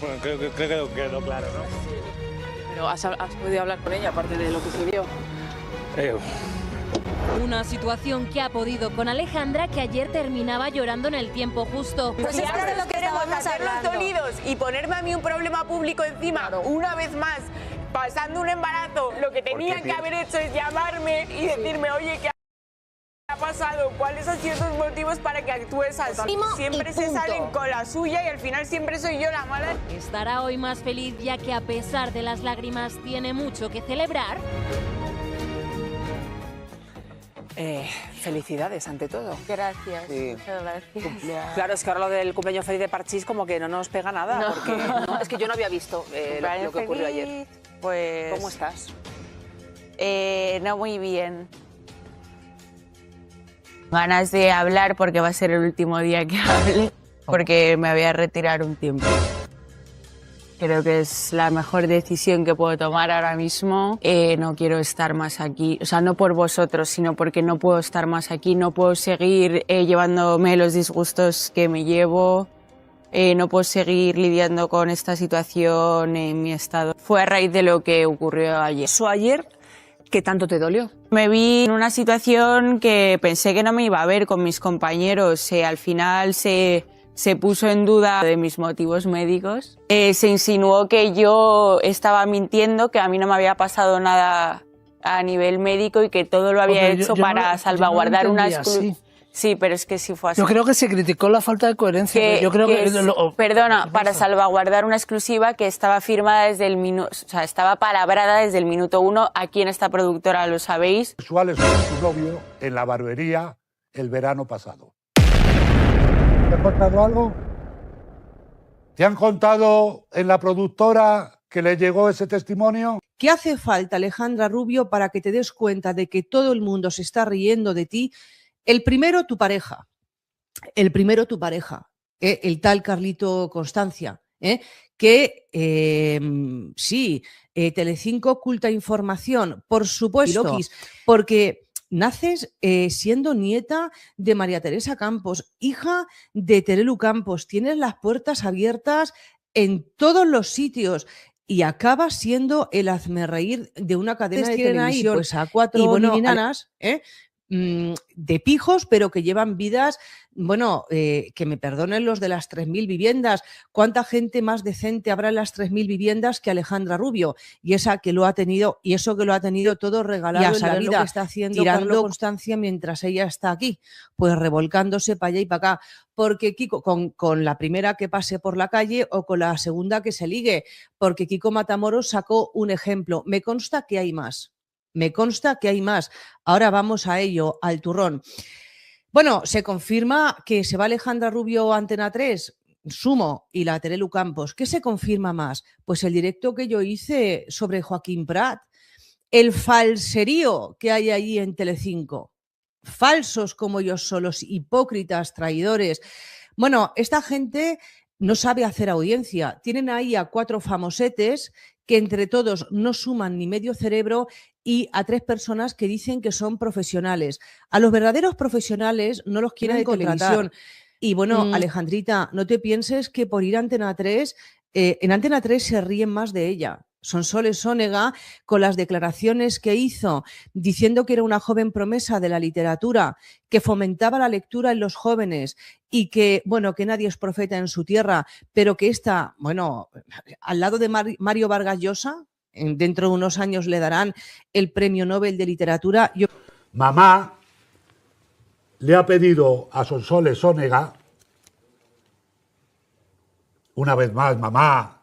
[SPEAKER 13] Bueno, creo que quedó claro, ¿no?
[SPEAKER 12] Pero has podido hablar con ella, aparte de lo que se vio.
[SPEAKER 11] Una situación que ha podido con Alejandra, que ayer terminaba llorando en el tiempo justo.
[SPEAKER 7] Pues es que lo queremos hacerlos dolidos y ponerme a mí un problema público encima, una vez más,
[SPEAKER 14] pasando un embarazo, lo que tenía que haber hecho es llamarme y decirme, oye, ¿qué ha pasado? ¿Cuáles han sido tus motivos para que actúes así? Siempre se salen con la suya y al final siempre soy yo la mala.
[SPEAKER 11] ¿Estará hoy más feliz ya que a pesar de las lágrimas tiene mucho que celebrar?
[SPEAKER 12] Felicidades ante todo.
[SPEAKER 14] Gracias.
[SPEAKER 12] Sí.
[SPEAKER 14] Muchas gracias.
[SPEAKER 12] Claro, es que ahora lo del cumpleaños feliz de Parchís como que no nos pega nada,
[SPEAKER 14] No.
[SPEAKER 12] porque no, es que yo no había visto lo que ocurrió ayer.
[SPEAKER 14] Pues...
[SPEAKER 12] ¿Cómo estás?
[SPEAKER 14] No muy bien. Ganas de hablar porque va a ser el último día que hable, porque me voy a retirar un tiempo. Creo que es la mejor decisión que puedo tomar ahora mismo. No quiero estar más aquí, o sea, no por vosotros, sino porque no puedo estar más aquí, no puedo seguir llevándome los disgustos que me llevo, no puedo seguir lidiando con esta situación en mi estado. Fue a raíz de lo que ocurrió ayer.
[SPEAKER 12] ¿Eso ayer qué tanto te dolió?
[SPEAKER 14] Me vi en una situación que pensé que no me iba a ver con mis compañeros. Al final se puso en duda de mis motivos médicos. Se insinuó que yo estaba mintiendo, que a mí no me había pasado nada a nivel médico y que todo lo había hecho para salvaguardar una exclusiva. Sí, pero es que sí fue así.
[SPEAKER 15] Yo creo que se criticó la falta de coherencia. Yo creo que
[SPEAKER 14] perdona, para salvaguardar una exclusiva que estaba firmada desde el minuto, o sea, estaba palabrada desde el minuto 1. Aquí en esta productora lo sabéis.
[SPEAKER 16] Sexuales con su novio en la barbería el verano pasado. ¿Te han contado algo? ¿Te han contado en la productora que le llegó ese testimonio?
[SPEAKER 5] ¿Qué hace falta, Alejandra Rubio, para que te des cuenta de que todo el mundo se está riendo de ti? El primero, tu pareja. El tal Carlito Constancia, que sí, Telecinco oculta información, por supuesto, porque naces siendo nieta de María Teresa Campos, hija de Terelu Campos, tienes las puertas abiertas en todos los sitios y acabas siendo el hazmerreír de una cadena de televisión. Ahí, pues a 4 niñanas, de pijos, pero que llevan vidas, bueno, que me perdonen los de las 3.000 viviendas. ¿Cuánta gente más decente habrá en las 3.000 viviendas que Alejandra Rubio? Y esa que lo ha tenido, y eso que lo ha tenido todo regalado en la vida, lo que está haciendo tirando Constancia mientras ella está aquí, pues revolcándose para allá y para acá. Porque Kiko, con la primera que pase por la calle o con la segunda que se ligue, porque Kiko Matamoros sacó un ejemplo. Me consta que hay más. Ahora vamos a ello, al turrón. Bueno, se confirma que se va Alejandra Rubio a Antena 3, Sumo y la Terelu Campos. ¿Qué se confirma más? Pues el directo que yo hice sobre Joaquín Prat, el falserío que hay ahí en Telecinco. Falsos como ellos son, los hipócritas, traidores. Bueno, esta gente no sabe hacer audiencia. Tienen ahí a 4 famosetes que entre todos no suman ni medio cerebro y a 3 personas que dicen que son profesionales. A los verdaderos profesionales no los quieren contratar. Y bueno, Alejandrita, no te pienses que por ir a Antena 3, en Antena 3 se ríen más de ella. Sonsoles Sónega, con las declaraciones que hizo, diciendo que era una joven promesa de la literatura, que fomentaba la lectura en los jóvenes y que, bueno, que nadie es profeta en su tierra, pero que esta, bueno, al lado de Mario Vargas Llosa, dentro de unos años le darán el Premio Nobel de Literatura.
[SPEAKER 16] Mamá le ha pedido a Sonsoles Sónega, una vez más, mamá,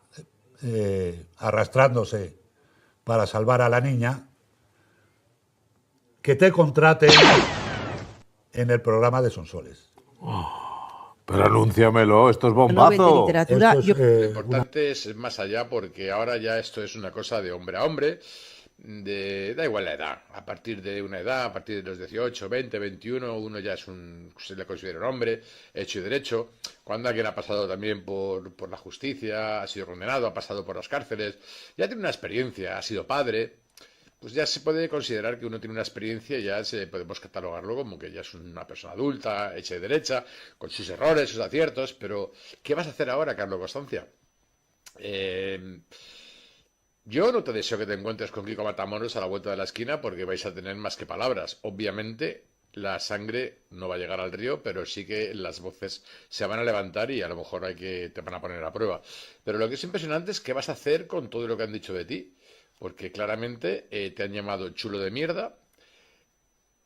[SPEAKER 16] arrastrándose para salvar a la niña, que te contrate en el programa de Sonsoles.
[SPEAKER 17] Pero anúnciamelo, esto es bombazo.
[SPEAKER 18] Lo importante es más allá, porque ahora ya esto es una cosa de hombre a hombre, da igual la edad, a partir de una edad, a partir de los 18, 20, 21, uno ya se le considera un hombre, hecho y derecho. Cuando alguien ha pasado también por la justicia, ha sido condenado, ha pasado por las cárceles, ya tiene una experiencia, ha sido padre, pues ya se puede considerar que uno tiene una experiencia y ya podemos catalogarlo como que ya es una persona adulta, hecha y derecha, con sus errores, sus aciertos. Pero ¿qué vas a hacer ahora, Carlos Constancia? Yo no te deseo que te encuentres con Kiko Matamoros a la vuelta de la esquina, porque vais a tener más que palabras. Obviamente la sangre no va a llegar al río, pero sí que las voces se van a levantar y a lo mejor te van a poner a prueba. Pero lo que es impresionante es qué vas a hacer con todo lo que han dicho de ti. porque claramente te han llamado chulo de mierda,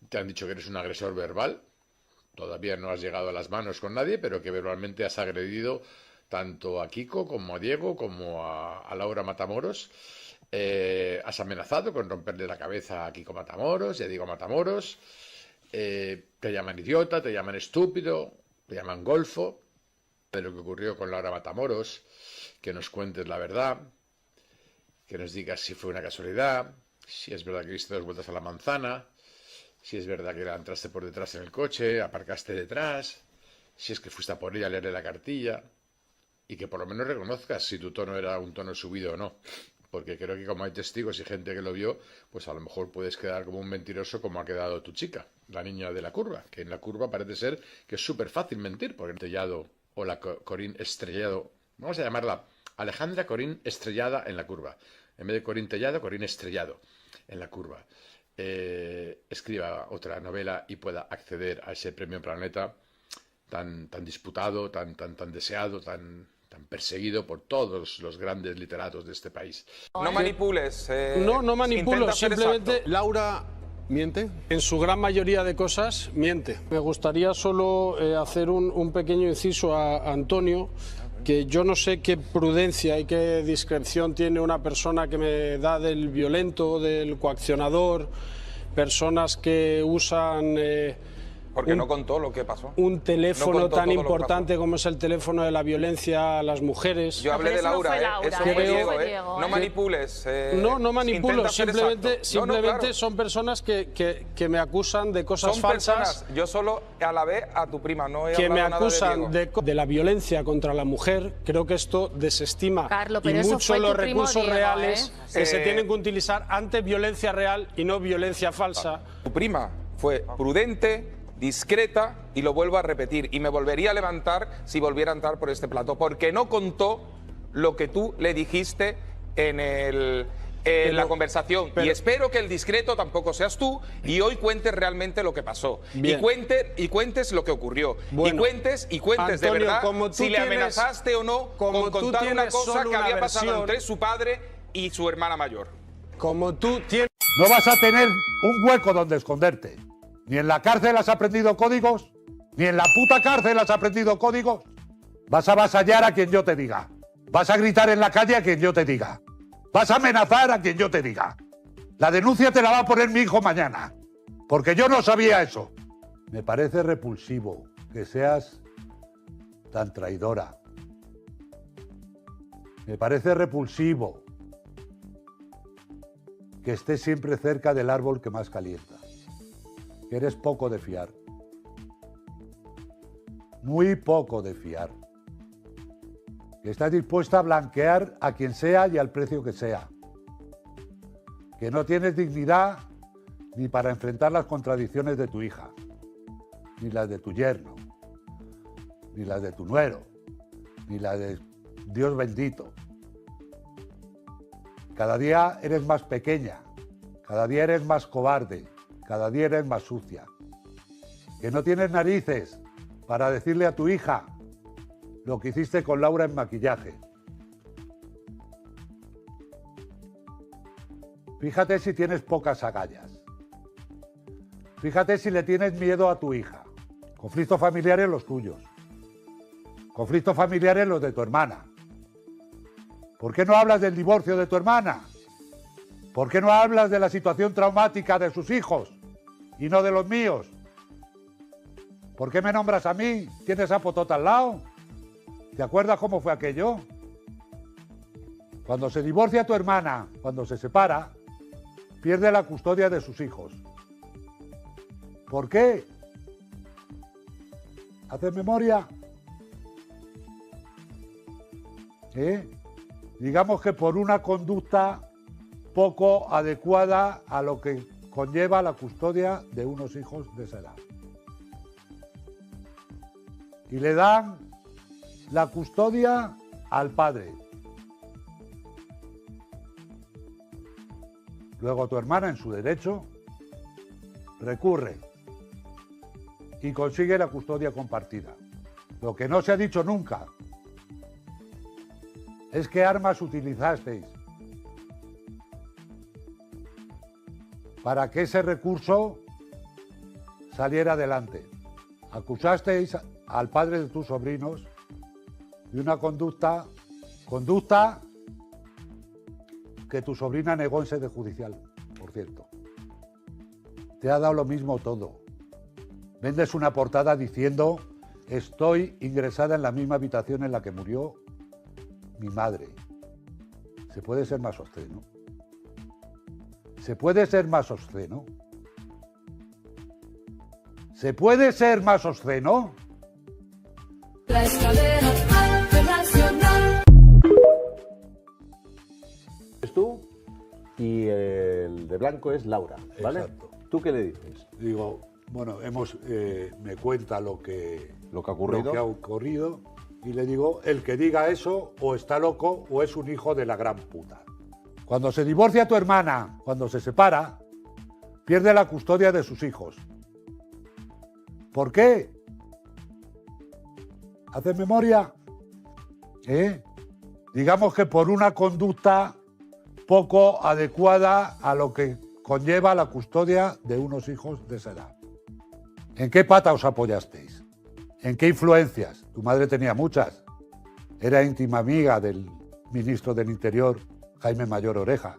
[SPEAKER 18] te han dicho que eres un agresor verbal, todavía no has llegado a las manos con nadie, pero que verbalmente has agredido tanto a Kiko como a Diego como a Laura Matamoros. Has amenazado con romperle la cabeza a Kiko Matamoros y a Diego Matamoros. Te llaman idiota, te llaman estúpido, te llaman golfo. De lo que ocurrió con Laura Matamoros, que nos cuentes la verdad, que nos digas si fue una casualidad, si es verdad que diste 2 vueltas a la manzana, si es verdad que la entraste por detrás en el coche, aparcaste detrás, si es que fuiste a por ella a leerle la cartilla, y que por lo menos reconozcas si tu tono era un tono subido o no. Porque creo que como hay testigos y gente que lo vio, pues a lo mejor puedes quedar como un mentiroso como ha quedado tu chica, la niña de la curva, que en la curva parece ser que es súper fácil mentir, porque Tellado o la Corín Estrellado, vamos a llamarla Alejandra Corín Estrellada en la curva, en vez de Corín Tellado, Corín Estrellado en la curva, escriba otra novela y pueda acceder a ese premio Planeta tan disputado, tan deseado, tan perseguido por todos los grandes literatos de este país.
[SPEAKER 10] No manipules.
[SPEAKER 19] No manipulo,
[SPEAKER 10] intenta ser
[SPEAKER 19] simplemente
[SPEAKER 10] exacto.
[SPEAKER 19] Laura miente. En su gran mayoría de cosas miente. Me gustaría solo hacer un pequeño inciso a Antonio, que yo no sé qué prudencia y qué discreción tiene una persona que me da del violento, del coaccionador, personas que usan...
[SPEAKER 10] Porque no contó lo que pasó.
[SPEAKER 19] Un teléfono
[SPEAKER 10] No contó
[SPEAKER 19] tan
[SPEAKER 10] todo lo que
[SPEAKER 19] importante como es el teléfono de la violencia a las mujeres.
[SPEAKER 10] Yo hablé de Laura, eso fue Diego, no manipules.
[SPEAKER 19] No manipulo,
[SPEAKER 10] intenta ser
[SPEAKER 19] simplemente
[SPEAKER 10] exacto.
[SPEAKER 19] son personas que me acusan de cosas
[SPEAKER 10] Son
[SPEAKER 19] falsas.
[SPEAKER 10] personas, yo solo alabé a tu prima, no he
[SPEAKER 19] Que me
[SPEAKER 10] hablado nada de
[SPEAKER 19] acusan
[SPEAKER 10] Diego.
[SPEAKER 19] de la violencia contra la mujer. Creo que esto desestima
[SPEAKER 11] Carlos,
[SPEAKER 19] y
[SPEAKER 11] pero eso
[SPEAKER 19] mucho
[SPEAKER 11] fue
[SPEAKER 19] los
[SPEAKER 11] tu primo
[SPEAKER 19] recursos
[SPEAKER 11] Diego,
[SPEAKER 19] reales que se
[SPEAKER 10] Eh,
[SPEAKER 19] tienen que utilizar ante violencia real y no violencia falsa.
[SPEAKER 10] Tu prima fue prudente, discreta, y lo vuelvo a repetir, y me volvería a levantar si volviera a entrar por este plato, porque no contó lo que tú le dijiste en la conversación. Y espero que el discreto tampoco seas tú, y hoy cuentes realmente lo que pasó.
[SPEAKER 19] Bien.
[SPEAKER 10] Y cuentes lo que ocurrió.
[SPEAKER 19] Bueno,
[SPEAKER 10] y cuentes de
[SPEAKER 19] Antonio,
[SPEAKER 10] verdad
[SPEAKER 19] como tú
[SPEAKER 10] si le
[SPEAKER 19] tienes-
[SPEAKER 10] amenazaste o no
[SPEAKER 19] como
[SPEAKER 10] con
[SPEAKER 19] tú
[SPEAKER 10] contar una
[SPEAKER 19] tienes
[SPEAKER 10] cosa
[SPEAKER 19] solo
[SPEAKER 10] que
[SPEAKER 19] una
[SPEAKER 10] había pasado
[SPEAKER 19] versión-
[SPEAKER 10] entre su padre y su hermana mayor.
[SPEAKER 19] Como tú tienes...
[SPEAKER 16] No vas a tener un hueco donde esconderte. Ni en la cárcel has aprendido códigos, ni en la puta cárcel has aprendido códigos. Vas a avasallar a quien yo te diga. Vas a gritar en la calle a quien yo te diga. Vas a amenazar a quien yo te diga. La denuncia te la va a poner mi hijo mañana. Porque yo no sabía eso. Me parece repulsivo que seas tan traidora. Me parece repulsivo que estés siempre cerca del árbol que más calienta. Que eres poco de fiar. Muy poco de fiar. Que estás dispuesta a blanquear a quien sea y al precio que sea. Que no tienes dignidad ni para enfrentar las contradicciones de tu hija, ni las de tu yerno, ni las de tu nuero, ni las de Dios bendito. Cada día eres más pequeña, cada día eres más cobarde, cada día eres más sucia. Que no tienes narices para decirle a tu hija lo que hiciste con Laura en maquillaje. Fíjate si tienes pocas agallas. Fíjate si le tienes miedo a tu hija. Conflictos familiares los tuyos. Conflictos familiares los de tu hermana. ¿Por qué no hablas del divorcio de tu hermana? ¿Por qué no hablas de la situación traumática de sus hijos y no de los míos? ¿Por qué me nombras a mí? ¿Tienes a Potota al lado? ¿Te acuerdas cómo fue aquello? Cuando se divorcia tu hermana, cuando se separa, pierde la custodia de sus hijos. ¿Por qué? ¿Haces memoria? Digamos que por una conducta poco adecuada a lo que conlleva la custodia de unos hijos de esa edad. Y le dan la custodia al padre. Luego tu hermana, en su derecho, recurre y consigue la custodia compartida. Lo que no se ha dicho nunca es qué armas utilizasteis para que ese recurso saliera adelante. Acusasteis al padre de tus sobrinos de una conducta que tu sobrina negó en sede judicial, por cierto. Te ha dado lo mismo todo. Vendes una portada diciendo: estoy ingresada en la misma habitación en la que murió mi madre. ¿Se puede ser más obsceno? ¿Se puede ser más obsceno? ¿Se puede ser más obsceno?
[SPEAKER 20] La escalera internacional.
[SPEAKER 17] Es tú y el de blanco es Laura, ¿vale?
[SPEAKER 16] Exacto.
[SPEAKER 17] ¿Tú qué le dices?
[SPEAKER 16] Digo, bueno, me cuenta lo que
[SPEAKER 17] ha ocurrido.
[SPEAKER 16] Y le digo, el que diga eso o está loco o es un hijo de la gran puta. Cuando se divorcia tu hermana, cuando se separa, pierde la custodia de sus hijos. ¿Por qué? ¿Haces memoria? Digamos que por una conducta poco adecuada a lo que conlleva la custodia de unos hijos de esa edad. ¿En qué pata os apoyasteis? ¿En qué influencias? Tu madre tenía muchas. Era íntima amiga del ministro del Interior, Jaime Mayor Oreja.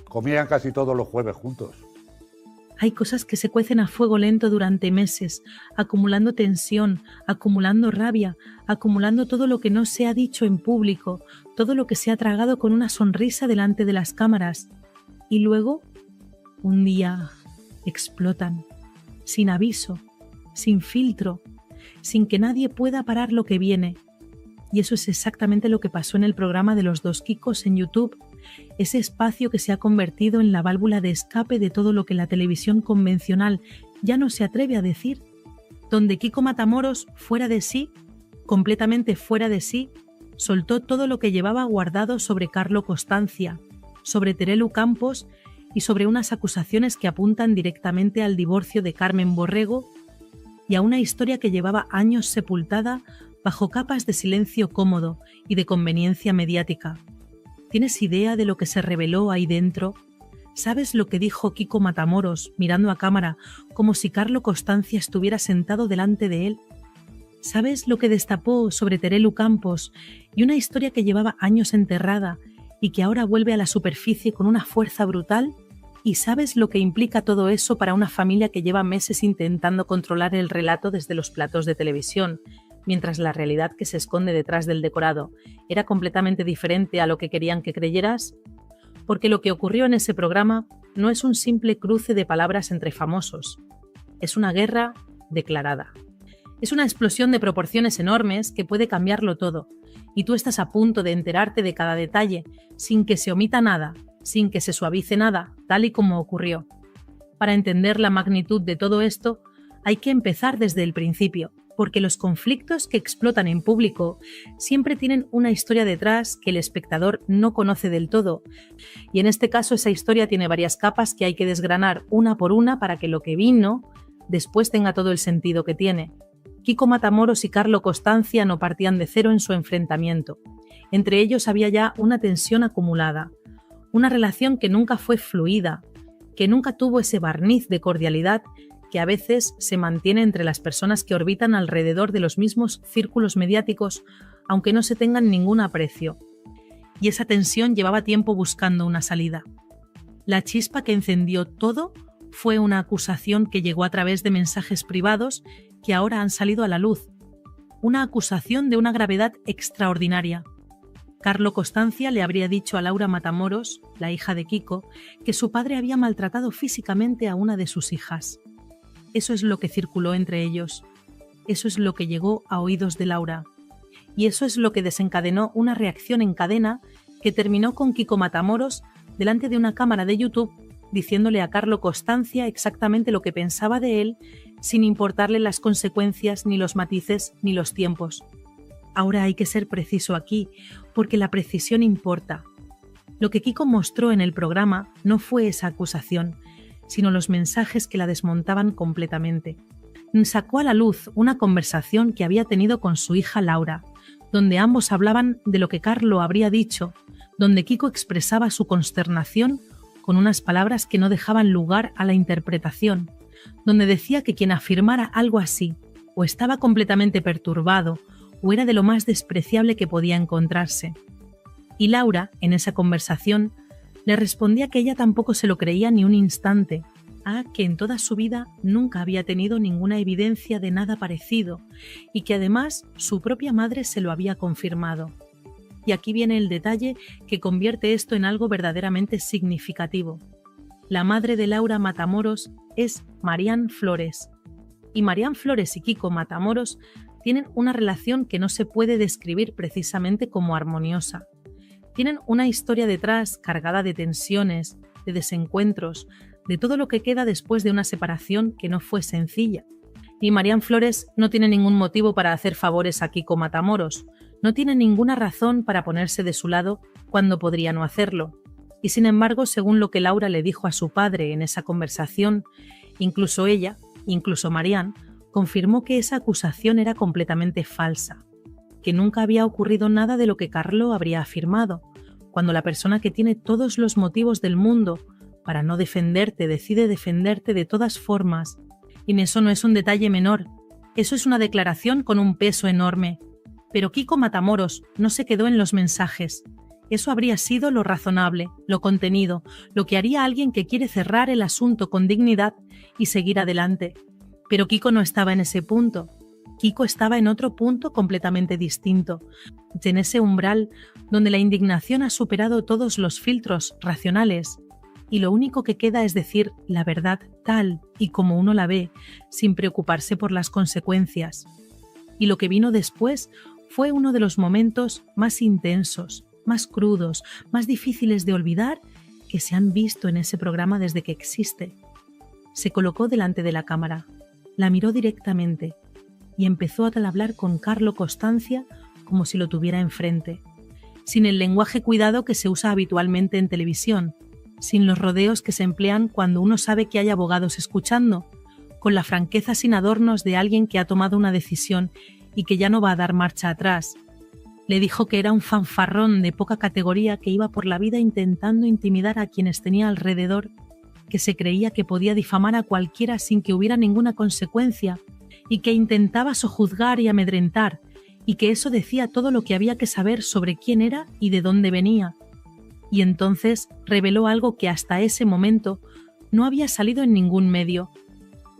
[SPEAKER 16] Comían casi todos los jueves juntos.
[SPEAKER 21] Hay cosas que se cuecen a fuego lento durante meses, acumulando tensión, acumulando rabia, acumulando todo lo que no se ha dicho en público, todo lo que se ha tragado con una sonrisa delante de las cámaras. Y luego, un día, explotan, sin aviso, sin filtro, sin que nadie pueda parar lo que viene. Y eso es exactamente lo que pasó en el programa de los dos Kikos en YouTube, ese espacio que se ha convertido en la válvula de escape de todo lo que la televisión convencional ya no se atreve a decir, donde Kiko Matamoros, fuera de sí, completamente fuera de sí, soltó todo lo que llevaba guardado sobre Carlo Costancia, sobre Terelu Campos y sobre unas acusaciones que apuntan directamente al divorcio de Carmen Borrego y a una historia que llevaba años sepultada bajo capas de silencio cómodo y de conveniencia mediática. ¿Tienes idea de lo que se reveló ahí dentro? ¿Sabes lo que dijo Kiko Matamoros mirando a cámara como si Carlo Costancia estuviera sentado delante de él? ¿Sabes lo que destapó sobre Terelu Campos y una historia que llevaba años enterrada y que ahora vuelve a la superficie con una fuerza brutal? ¿Y sabes lo que implica todo eso para una familia que lleva meses intentando controlar el relato desde los platos de televisión, mientras la realidad que se esconde detrás del decorado era completamente diferente a lo que querían que creyeras? Porque lo que ocurrió en ese programa no es un simple cruce de palabras entre famosos, es una guerra declarada. Es una explosión de proporciones enormes que puede cambiarlo todo, y tú estás a punto de enterarte de cada detalle, sin que se omita nada, sin que se suavice nada, tal y como ocurrió. Para entender la magnitud de todo esto, hay que empezar desde el principio, porque los conflictos que explotan en público siempre tienen una historia detrás que el espectador no conoce del todo, y en este caso esa historia tiene varias capas que hay que desgranar una por una para que lo que vino después tenga todo el sentido que tiene. Kiko Matamoros y Carlo Costancia no partían de cero en su enfrentamiento. Entre ellos había ya una tensión acumulada, una relación que nunca fue fluida, que nunca tuvo ese barniz de cordialidad que a veces se mantiene entre las personas que orbitan alrededor de los mismos círculos mediáticos, aunque no se tengan ningún aprecio. Y esa tensión llevaba tiempo buscando una salida. La chispa que encendió todo fue una acusación que llegó a través de mensajes privados que ahora han salido a la luz. Una acusación de una gravedad extraordinaria. Carlo Costancia le habría dicho a Laura Matamoros, la hija de Kiko, que su padre había maltratado físicamente a una de sus hijas. Eso es lo que circuló entre ellos. Eso es lo que llegó a oídos de Laura. Y eso es lo que desencadenó una reacción en cadena que terminó con Kiko Matamoros delante de una cámara de YouTube diciéndole a Carlo Costancia exactamente lo que pensaba de él, sin importarle las consecuencias, ni los matices, ni los tiempos. Ahora hay que ser preciso aquí, porque la precisión importa. Lo que Kiko mostró en el programa no fue esa acusación, sino los mensajes que la desmontaban completamente. Sacó a la luz una conversación que había tenido con su hija Laura, donde ambos hablaban de lo que Carlo habría dicho, donde Kiko expresaba su consternación con unas palabras que no dejaban lugar a la interpretación, donde decía que quien afirmara algo así o estaba completamente perturbado o era de lo más despreciable que podía encontrarse. Y Laura, en esa conversación, le respondía que ella tampoco se lo creía ni un instante, que en toda su vida nunca había tenido ninguna evidencia de nada parecido y que además su propia madre se lo había confirmado. Y aquí viene el detalle que convierte esto en algo verdaderamente significativo. La madre de Laura Matamoros es Marian Flores. Y Marian Flores y Kiko Matamoros tienen una relación que no se puede describir precisamente como armoniosa. Tienen una historia detrás cargada de tensiones, de desencuentros, de todo lo que queda después de una separación que no fue sencilla. Y Marian Flores no tiene ningún motivo para hacer favores a Kiko Matamoros, no tiene ninguna razón para ponerse de su lado cuando podría no hacerlo. Y sin embargo, según lo que Laura le dijo a su padre en esa conversación, incluso ella, incluso Marian, confirmó que esa acusación era completamente falsa, que nunca había ocurrido nada de lo que Carlo habría afirmado, cuando la persona que tiene todos los motivos del mundo para no defenderte decide defenderte de todas formas. Y eso no es un detalle menor, eso es una declaración con un peso enorme. Pero Kiko Matamoros no se quedó en los mensajes. Eso habría sido lo razonable, lo contenido, lo que haría alguien que quiere cerrar el asunto con dignidad y seguir adelante. Pero Kiko no estaba en ese punto. Kiko estaba en otro punto completamente distinto, en ese umbral donde la indignación ha superado todos los filtros racionales y lo único que queda es decir la verdad tal y como uno la ve, sin preocuparse por las consecuencias. Y lo que vino después fue uno de los momentos más intensos, más crudos, más difíciles de olvidar que se han visto en ese programa desde que existe. Se colocó delante de la cámara, la miró directamente y empezó a hablar con Carlo Costanza como si lo tuviera enfrente, sin el lenguaje cuidado que se usa habitualmente en televisión, sin los rodeos que se emplean cuando uno sabe que hay abogados escuchando, con la franqueza sin adornos de alguien que ha tomado una decisión y que ya no va a dar marcha atrás. Le dijo que era un fanfarrón de poca categoría que iba por la vida intentando intimidar a quienes tenía alrededor, que se creía que podía difamar a cualquiera sin que hubiera ninguna consecuencia y que intentaba sojuzgar y amedrentar, y que eso decía todo lo que había que saber sobre quién era y de dónde venía. Y entonces reveló algo que hasta ese momento no había salido en ningún medio,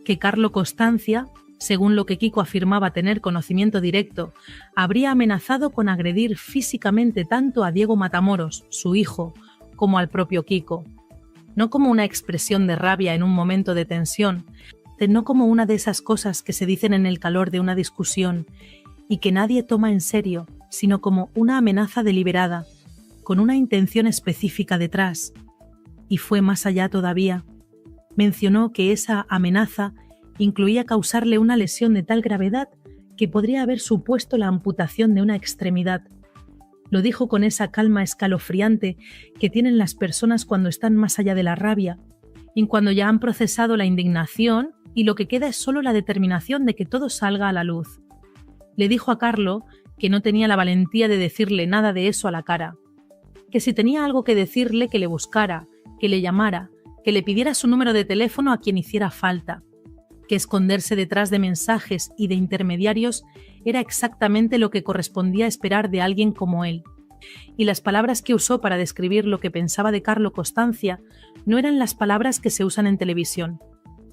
[SPEAKER 21] que Carlo Costanza, según lo que Kiko afirmaba tener conocimiento directo, habría amenazado con agredir físicamente tanto a Diego Matamoros, su hijo, como al propio Kiko. No como una expresión de rabia en un momento de tensión, no como una de esas cosas que se dicen en el calor de una discusión y que nadie toma en serio, sino como una amenaza deliberada, con una intención específica detrás. Y fue más allá todavía. Mencionó que esa amenaza incluía causarle una lesión de tal gravedad que podría haber supuesto la amputación de una extremidad. Lo dijo con esa calma escalofriante que tienen las personas cuando están más allá de la rabia y cuando ya han procesado la indignación y lo que queda es solo la determinación de que todo salga a la luz. Le dijo a Carlo que no tenía la valentía de decirle nada de eso a la cara, que si tenía algo que decirle que le buscara, que le llamara, que le pidiera su número de teléfono a quien hiciera falta, que esconderse detrás de mensajes y de intermediarios era exactamente lo que correspondía esperar de alguien como él. Y las palabras que usó para describir lo que pensaba de Carlo Costanza no eran las palabras que se usan en televisión,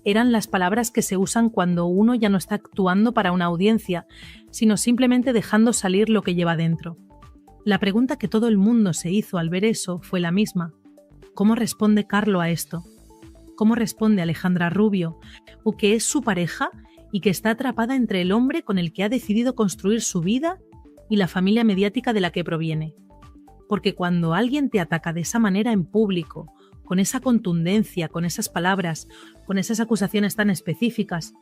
[SPEAKER 21] eran las palabras que se usan cuando uno ya no está actuando para una audiencia, sino simplemente dejando salir lo que lleva dentro. La pregunta que todo el mundo se hizo al ver eso fue la misma. ¿Cómo responde Carlo a esto? ¿Cómo responde Alejandra Rubio, o que es su pareja y que está atrapada entre el hombre con el que ha decidido construir su vida y la familia mediática de la que proviene? Porque cuando alguien te ataca de esa manera en público, con esa contundencia, con esas palabras, con esas acusaciones tan específicas,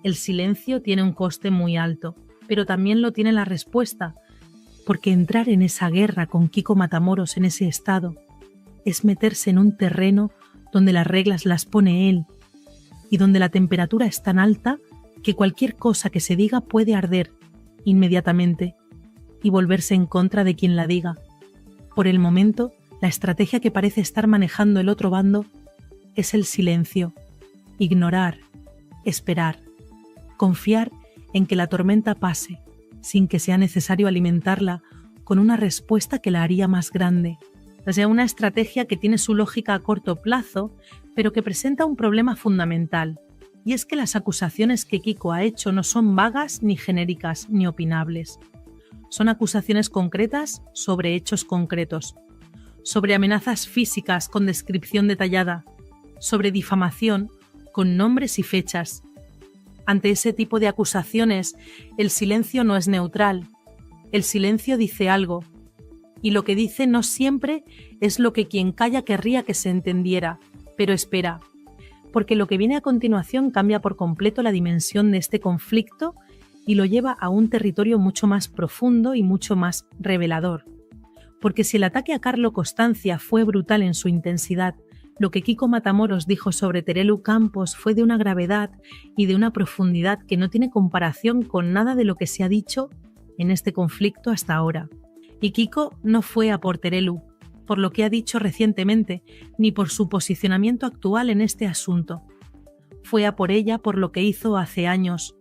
[SPEAKER 21] el silencio tiene un coste muy alto, pero también lo tiene la respuesta, porque entrar en esa guerra con Kiko Matamoros en ese estado es meterse en un terreno donde las reglas las pone él y donde la temperatura es tan alta que cualquier cosa que se diga puede arder inmediatamente y volverse en contra de quien la diga. Por el momento, La estrategia que parece estar manejando el otro bando es el silencio, ignorar, esperar, confiar en que la tormenta pase, sin que sea necesario alimentarla con una respuesta que la haría más grande. O sea, una estrategia que tiene su lógica a corto plazo, pero que presenta un problema fundamental. Y es que las acusaciones que Kiko ha hecho no son vagas, ni genéricas, ni opinables. Son acusaciones concretas sobre hechos concretos, sobre amenazas físicas con descripción detallada, sobre difamación con nombres y fechas. Ante ese tipo de acusaciones, el silencio no es neutral. El silencio dice algo, y lo que dice no siempre es lo que quien calla querría que se entendiera, pero espera, porque lo que viene a continuación cambia por completo la dimensión de este conflicto y lo lleva a un territorio mucho más profundo y mucho más revelador. Porque si el ataque a Carlo Costancia fue brutal en su intensidad, lo que Kiko Matamoros dijo sobre Terelu Campos fue de una gravedad y de una profundidad que no tiene comparación con nada de lo que se ha dicho en este conflicto hasta ahora. Y Kiko no fue a por Terelu, por lo que ha dicho recientemente, ni por su posicionamiento actual en este asunto. Fue a por ella por lo que hizo hace años,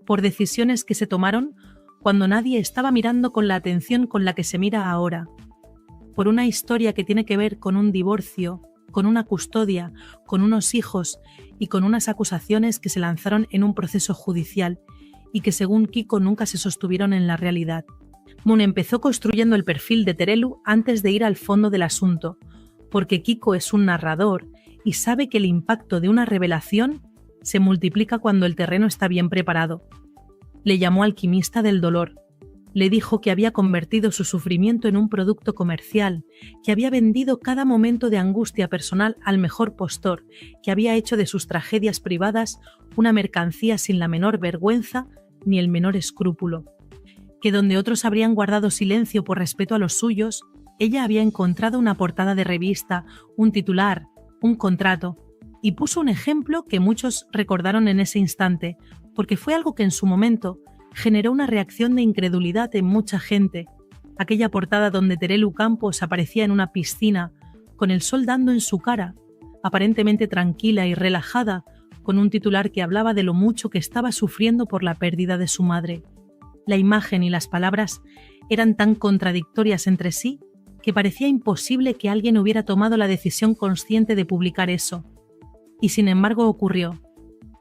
[SPEAKER 21] por decisiones que se tomaron cuando nadie estaba mirando con la atención con la que se mira ahora, por una historia que tiene que ver con un divorcio, con una custodia, con unos hijos y con unas acusaciones que se lanzaron en un proceso judicial y que según Kiko nunca se sostuvieron en la realidad. Moon empezó construyendo el perfil de Terelu antes de ir al fondo del asunto, porque Kiko es un narrador y sabe que el impacto de una revelación se multiplica cuando el terreno está bien preparado. Le llamó alquimista del dolor. Le dijo que había convertido su sufrimiento en un producto comercial, que había vendido cada momento de angustia personal al mejor postor, que había hecho de sus tragedias privadas una mercancía sin la menor vergüenza ni el menor escrúpulo. Que donde otros habrían guardado silencio por respeto a los suyos, ella había encontrado una portada de revista, un titular, un contrato, y puso un ejemplo que muchos recordaron en ese instante, porque fue algo que en su momento generó una reacción de incredulidad en mucha gente. Aquella portada donde Terelu Campos aparecía en una piscina, con el sol dando en su cara, aparentemente tranquila y relajada, con un titular que hablaba de lo mucho que estaba sufriendo por la pérdida de su madre. La imagen y las palabras eran tan contradictorias entre sí que parecía imposible que alguien hubiera tomado la decisión consciente de publicar eso. Y sin embargo ocurrió.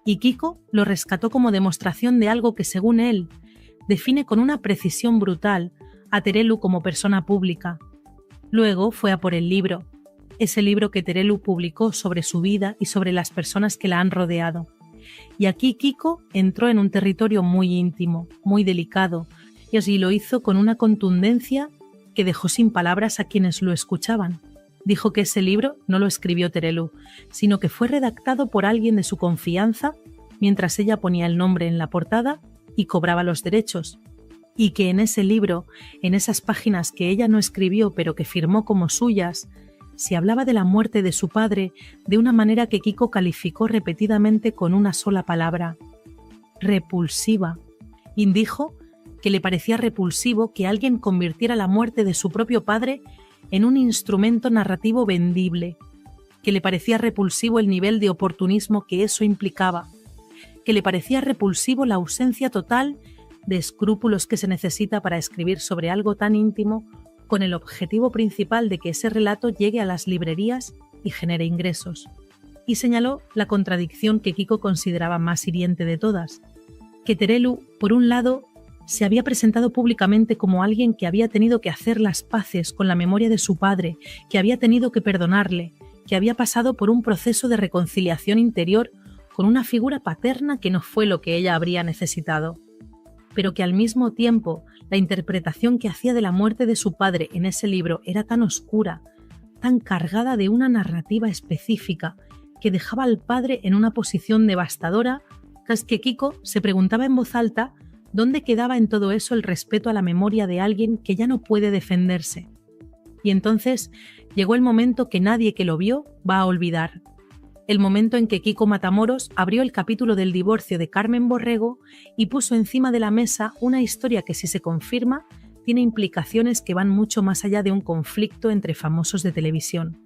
[SPEAKER 21] Y Kiko lo rescató como demostración de algo que, según él, define con una precisión brutal a Terelu como persona pública. Luego fue a por el libro, ese libro que Terelu publicó sobre su vida y sobre las personas que la han rodeado. Y aquí Kiko entró en un territorio muy íntimo, muy delicado, y así lo hizo con una contundencia que dejó sin palabras a quienes lo escuchaban. Dijo que ese libro no lo escribió Terelu, sino que fue redactado por alguien de su confianza mientras ella ponía el nombre en la portada y cobraba los derechos, y que en ese libro, en esas páginas que ella no escribió pero que firmó como suyas, se hablaba de la muerte de su padre de una manera que Kiko calificó repetidamente con una sola palabra: repulsiva. Y dijo que le parecía repulsivo que alguien convirtiera la muerte de su propio padre en un instrumento narrativo vendible, que le parecía repulsivo el nivel de oportunismo que eso implicaba, que le parecía repulsivo la ausencia total de escrúpulos que se necesita para escribir sobre algo tan íntimo con el objetivo principal de que ese relato llegue a las librerías y genere ingresos. Y señaló la contradicción que Kiko consideraba más hiriente de todas, que Terelu, por un lado, se había presentado públicamente como alguien que había tenido que hacer las paces con la memoria de su padre, que había tenido que perdonarle, que había pasado por un proceso de reconciliación interior con una figura paterna que no fue lo que ella habría necesitado, pero que al mismo tiempo la interpretación que hacía de la muerte de su padre en ese libro era tan oscura, tan cargada de una narrativa específica, que dejaba al padre en una posición devastadora, que Kiko se preguntaba en voz alta ¿dónde quedaba en todo eso el respeto a la memoria de alguien que ya no puede defenderse? Y entonces llegó el momento que nadie que lo vio va a olvidar. El momento en que Kiko Matamoros abrió el capítulo del divorcio de Carmen Borrego y puso encima de la mesa una historia que, si se confirma, tiene implicaciones que van mucho más allá de un conflicto entre famosos de televisión.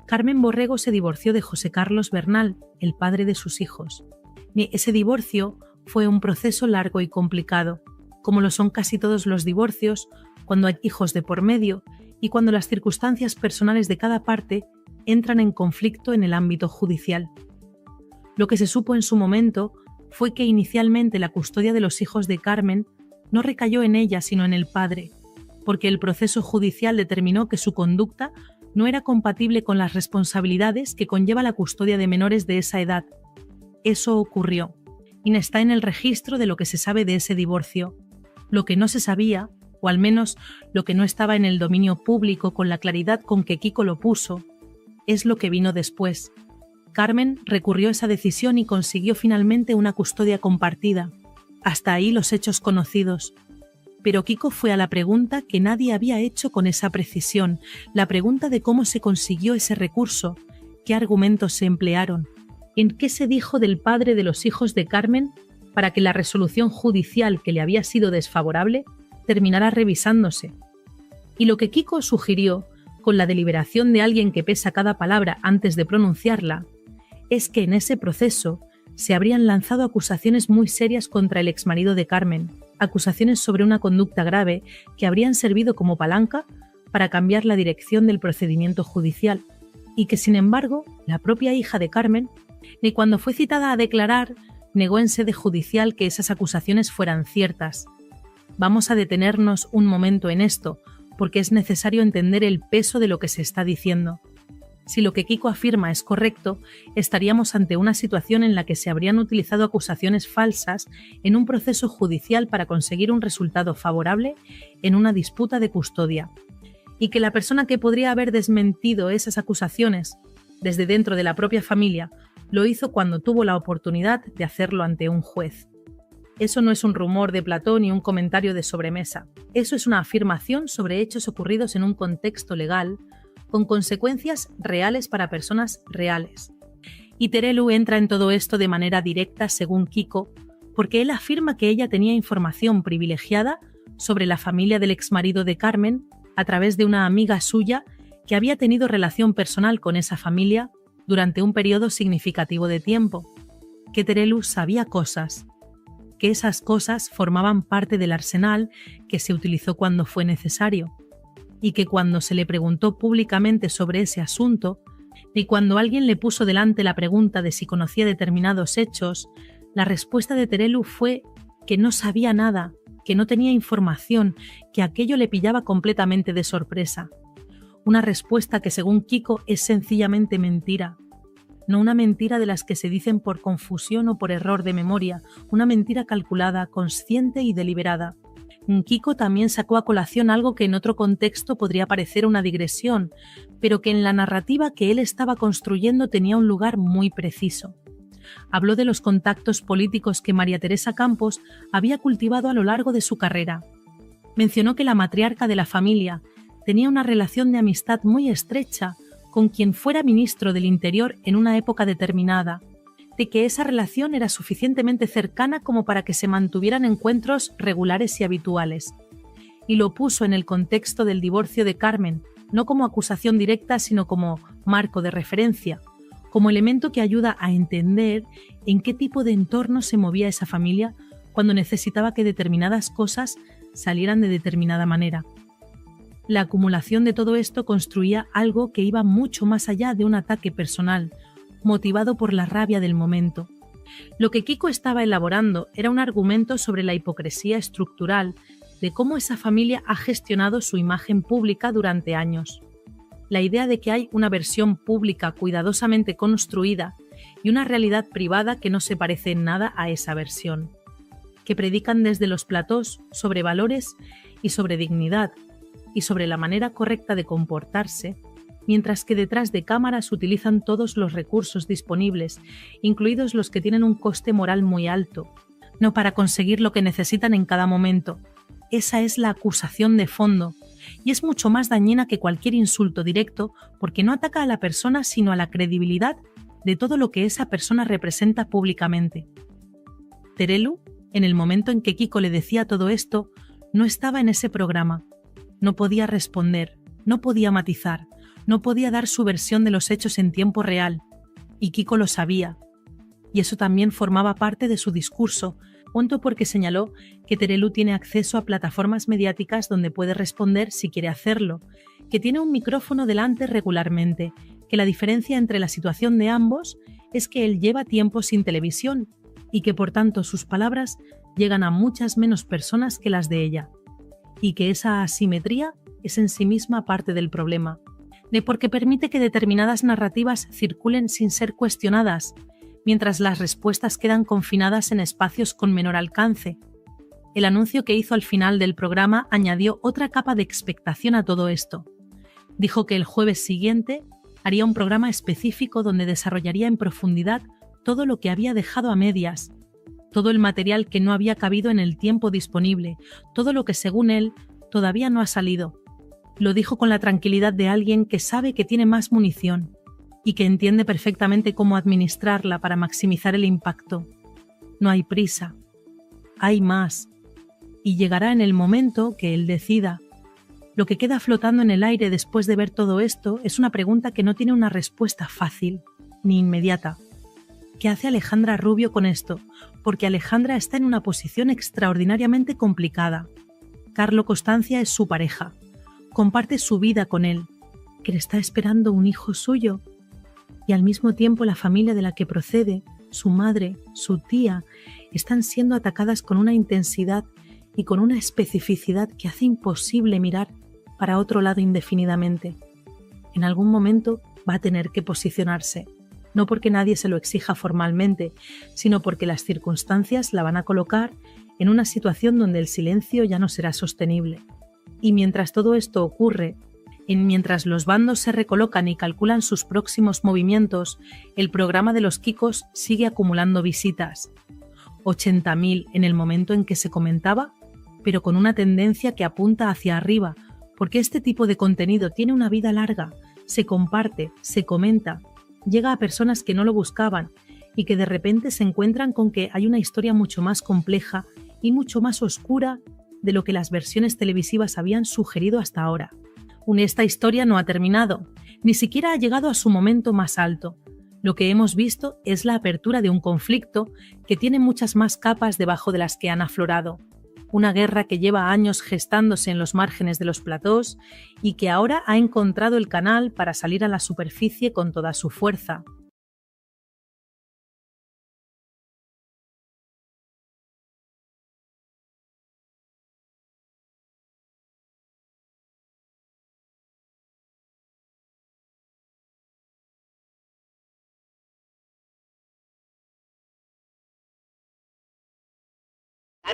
[SPEAKER 21] Carmen Borrego se divorció de José Carlos Bernal, el padre de sus hijos. Ese divorcio fue un proceso largo y complicado, como lo son casi todos los divorcios, cuando hay hijos de por medio y cuando las circunstancias personales de cada parte entran en conflicto en el ámbito judicial. Lo que se supo en su momento fue que inicialmente la custodia de los hijos de Carmen no recayó en ella sino en el padre, porque el proceso judicial determinó que su conducta no era compatible con las responsabilidades que conlleva la custodia de menores de esa edad. Eso ocurrió, y está en el registro de lo que se sabe de ese divorcio. Lo que no se sabía, o al menos lo que no estaba en el dominio público con la claridad con que Kiko lo puso, es lo que vino después. Carmen recurrió a esa decisión y consiguió finalmente una custodia compartida. Hasta ahí los hechos conocidos. Pero Kiko fue a la pregunta que nadie había hecho con esa precisión, la pregunta de cómo se consiguió ese recurso, qué argumentos se emplearon, en qué se dijo del padre de los hijos de Carmen para que la resolución judicial que le había sido desfavorable terminara revisándose. Y lo que Kiko sugirió, con la deliberación de alguien que pesa cada palabra antes de pronunciarla, es que en ese proceso se habrían lanzado acusaciones muy serias contra el exmarido de Carmen, acusaciones sobre una conducta grave que habrían servido como palanca para cambiar la dirección del procedimiento judicial, y que sin embargo la propia hija de Carmen, ni cuando fue citada a declarar, negó en sede judicial que esas acusaciones fueran ciertas. Vamos a detenernos un momento en esto, porque es necesario entender el peso de lo que se está diciendo. Si lo que Kiko afirma es correcto, estaríamos ante una situación en la que se habrían utilizado acusaciones falsas en un proceso judicial para conseguir un resultado favorable en una disputa de custodia, y que la persona que podría haber desmentido esas acusaciones desde dentro de la propia familia lo hizo cuando tuvo la oportunidad de hacerlo ante un juez. Eso no es un rumor de Platón ni un comentario de sobremesa. Eso es una afirmación sobre hechos ocurridos en un contexto legal, con consecuencias reales para personas reales. Y Terelu entra en todo esto de manera directa, según Kiko, porque él afirma que ella tenía información privilegiada sobre la familia del exmarido de Carmen a través de una amiga suya que había tenido relación personal con esa familia durante un periodo significativo de tiempo, que Terelu sabía cosas, que esas cosas formaban parte del arsenal que se utilizó cuando fue necesario, y que cuando se le preguntó públicamente sobre ese asunto, y cuando alguien le puso delante la pregunta de si conocía determinados hechos, la respuesta de Terelu fue que no sabía nada, que no tenía información, que aquello le pillaba completamente de sorpresa. Una respuesta que, según Kiko, es sencillamente mentira. No una mentira de las que se dicen por confusión o por error de memoria, una mentira calculada, consciente y deliberada. Kiko también sacó a colación algo que en otro contexto podría parecer una digresión, pero que en la narrativa que él estaba construyendo tenía un lugar muy preciso. Habló de los contactos políticos que María Teresa Campos había cultivado a lo largo de su carrera. Mencionó que la matriarca de la familia tenía una relación de amistad muy estrecha con quien fuera ministro del Interior en una época determinada, de que esa relación era suficientemente cercana como para que se mantuvieran encuentros regulares y habituales. Y lo puso en el contexto del divorcio de Carmen, no como acusación directa, sino como marco de referencia, como elemento que ayuda a entender en qué tipo de entorno se movía esa familia cuando necesitaba que determinadas cosas salieran de determinada manera. La acumulación de todo esto construía algo que iba mucho más allá de un ataque personal, motivado por la rabia del momento. Lo que Kiko estaba elaborando era un argumento sobre la hipocresía estructural de cómo esa familia ha gestionado su imagen pública durante años. La idea de que hay una versión pública cuidadosamente construida y una realidad privada que no se parece en nada a esa versión, que predican desde los platós sobre valores y sobre dignidad y sobre la manera correcta de comportarse, mientras que detrás de cámaras utilizan todos los recursos disponibles, incluidos los que tienen un coste moral muy alto, no para conseguir lo que necesitan en cada momento. Esa es la acusación de fondo, y es mucho más dañina que cualquier insulto directo porque no ataca a la persona sino a la credibilidad de todo lo que esa persona representa públicamente. Terelu, en el momento en que Kiko le decía todo esto, No estaba en ese programa. No podía responder, no podía matizar, no podía dar su versión de los hechos en tiempo real. Y Kiko lo sabía. Y eso también formaba parte de su discurso, punto porque señaló que Terelu tiene acceso a plataformas mediáticas donde puede responder si quiere hacerlo, que tiene un micrófono delante regularmente, que la diferencia entre la situación de ambos es que él lleva tiempo sin televisión y que por tanto sus palabras llegan a muchas menos personas que las de ella, y que esa asimetría es en sí misma parte del problema, de porque permite que determinadas narrativas circulen sin ser cuestionadas, mientras las respuestas quedan confinadas en espacios con menor alcance. El anuncio que hizo al final del programa añadió otra capa de expectación a todo esto. Dijo que el jueves siguiente haría un programa específico donde desarrollaría en profundidad todo lo que había dejado a medias, todo el material que no había cabido en el tiempo disponible, todo lo que según él todavía no ha salido. Lo dijo con la tranquilidad de alguien que sabe que tiene más munición y que entiende perfectamente cómo administrarla para maximizar el impacto. No hay prisa, hay más, y llegará en el momento que él decida. Lo que queda flotando en el aire después de ver todo esto es una pregunta que no tiene una respuesta fácil, ni inmediata. ¿Qué hace Alejandra Rubio con esto? Porque Alejandra está en una posición extraordinariamente complicada. Carlo Costancia es su pareja, comparte su vida con él, que le está esperando un hijo suyo, y al mismo tiempo la familia de la que procede, su madre, su tía, están siendo atacadas con una intensidad y con una especificidad que hace imposible mirar para otro lado indefinidamente. En algún momento va a tener que posicionarse, no porque nadie se lo exija formalmente, sino porque las circunstancias la van a colocar en una situación donde el silencio ya no será sostenible. Y mientras todo esto ocurre, mientras los bandos se recolocan y calculan sus próximos movimientos, el programa de los Kikos sigue acumulando visitas. 80.000 en el momento en que se comentaba, pero con una tendencia que apunta hacia arriba, porque este tipo de contenido tiene una vida larga, se comparte, se comenta, llega a personas que no lo buscaban y que de repente se encuentran con que hay una historia mucho más compleja y mucho más oscura de lo que las versiones televisivas habían sugerido hasta ahora. Esta historia no ha terminado, ni siquiera ha llegado a su momento más alto. Lo que hemos visto es la apertura de un conflicto que tiene muchas más capas debajo de las que han aflorado. Una guerra que lleva años gestándose en los márgenes de los platós y que ahora ha encontrado el canal para salir a la superficie con toda su fuerza.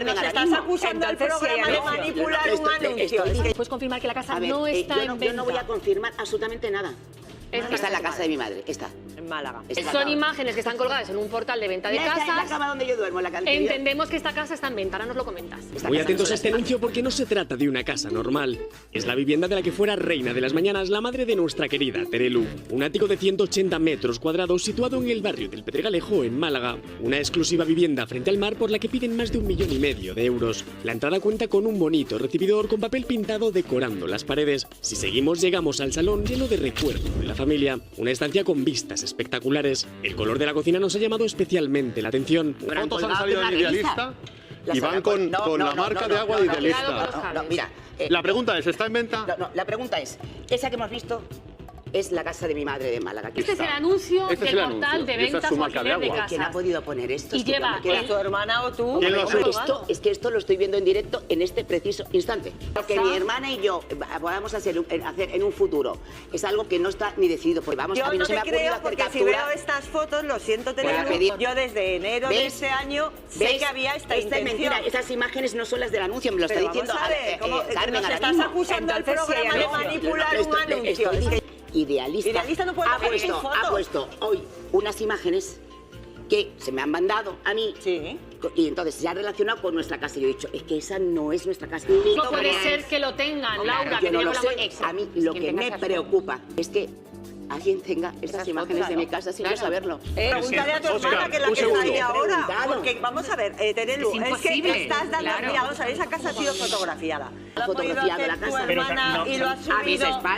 [SPEAKER 7] Nos estás acusando al programa de manipular un anuncio.
[SPEAKER 4] ¿Puedes confirmar que la casa no está en venta?
[SPEAKER 8] Yo no voy a confirmar absolutamente nada. Está en la casa de mi madre, está.
[SPEAKER 7] En Málaga.
[SPEAKER 4] Son imágenes que están colgadas en un portal de venta de casas.
[SPEAKER 8] Está en la cama donde yo duermo, la cantidad.
[SPEAKER 4] Entendemos que esta casa está en venta, ahora nos lo comentas.
[SPEAKER 9] Muy atentos a este anuncio porque no se trata de una casa normal. Es la vivienda de la que fuera reina de las mañanas la madre de nuestra querida Terelu. Un ático de 180 metros cuadrados situado en el barrio del Pedregalejo, en Málaga. Una exclusiva vivienda frente al mar por la que piden más de 1,5 millones de euros. La entrada cuenta con un bonito recibidor con papel pintado decorando las paredes. Si seguimos, llegamos al salón lleno de recuerdos de la familia. Una estancia con vistas espectaculares. El color de la cocina nos ha llamado especialmente la atención.
[SPEAKER 6] Las fotos han salido de Idealista y van con la marca de agua de Idealista.
[SPEAKER 8] No, mira.
[SPEAKER 6] La pregunta es, ¿está en venta?
[SPEAKER 8] No, la pregunta es, esa que hemos visto es la casa de mi madre de Málaga.
[SPEAKER 4] Este es el anuncio del portal de ventas o alquiler de casas.
[SPEAKER 8] ¿Quién ha podido poner esto?
[SPEAKER 4] Y lleva
[SPEAKER 7] tu hermana o tú.
[SPEAKER 8] Es que esto lo estoy viendo en directo en este preciso instante. Lo que mi hermana y yo podamos hacer en un futuro es algo que no está ni decidido. Pues vamos, a mí no se me ha ocurrido hacer
[SPEAKER 7] porque
[SPEAKER 8] captura.
[SPEAKER 7] si veo estas fotos, lo siento, yo desde enero de este año sé que había esta intención.
[SPEAKER 8] Mentira, esas imágenes no son las del anuncio, me lo está diciendo
[SPEAKER 7] Carmen. Nos estás acusando al programa de manipular un anuncio.
[SPEAKER 8] Idealista
[SPEAKER 7] no puede
[SPEAKER 8] ha puesto hoy unas imágenes que se me han mandado a mí y entonces se ha relacionado con nuestra casa. Yo he dicho, es que esa no es nuestra casa.
[SPEAKER 4] No puede ser que lo tengan, Laura.
[SPEAKER 8] Yo no lo sé. A mí lo que me preocupa es que alguien tenga estas imágenes de mi casa sin yo saberlo.
[SPEAKER 7] Pregúntale a tu hermana, que es la que está ahí ahora. Porque, vamos a ver, Terelu, es que estás dando... Mira, vamos a ver, esa casa ha sido fotografiada.
[SPEAKER 8] Ha fotografiado la casa.
[SPEAKER 7] Tu hermana y lo ha subido...
[SPEAKER 8] A mis espaldas.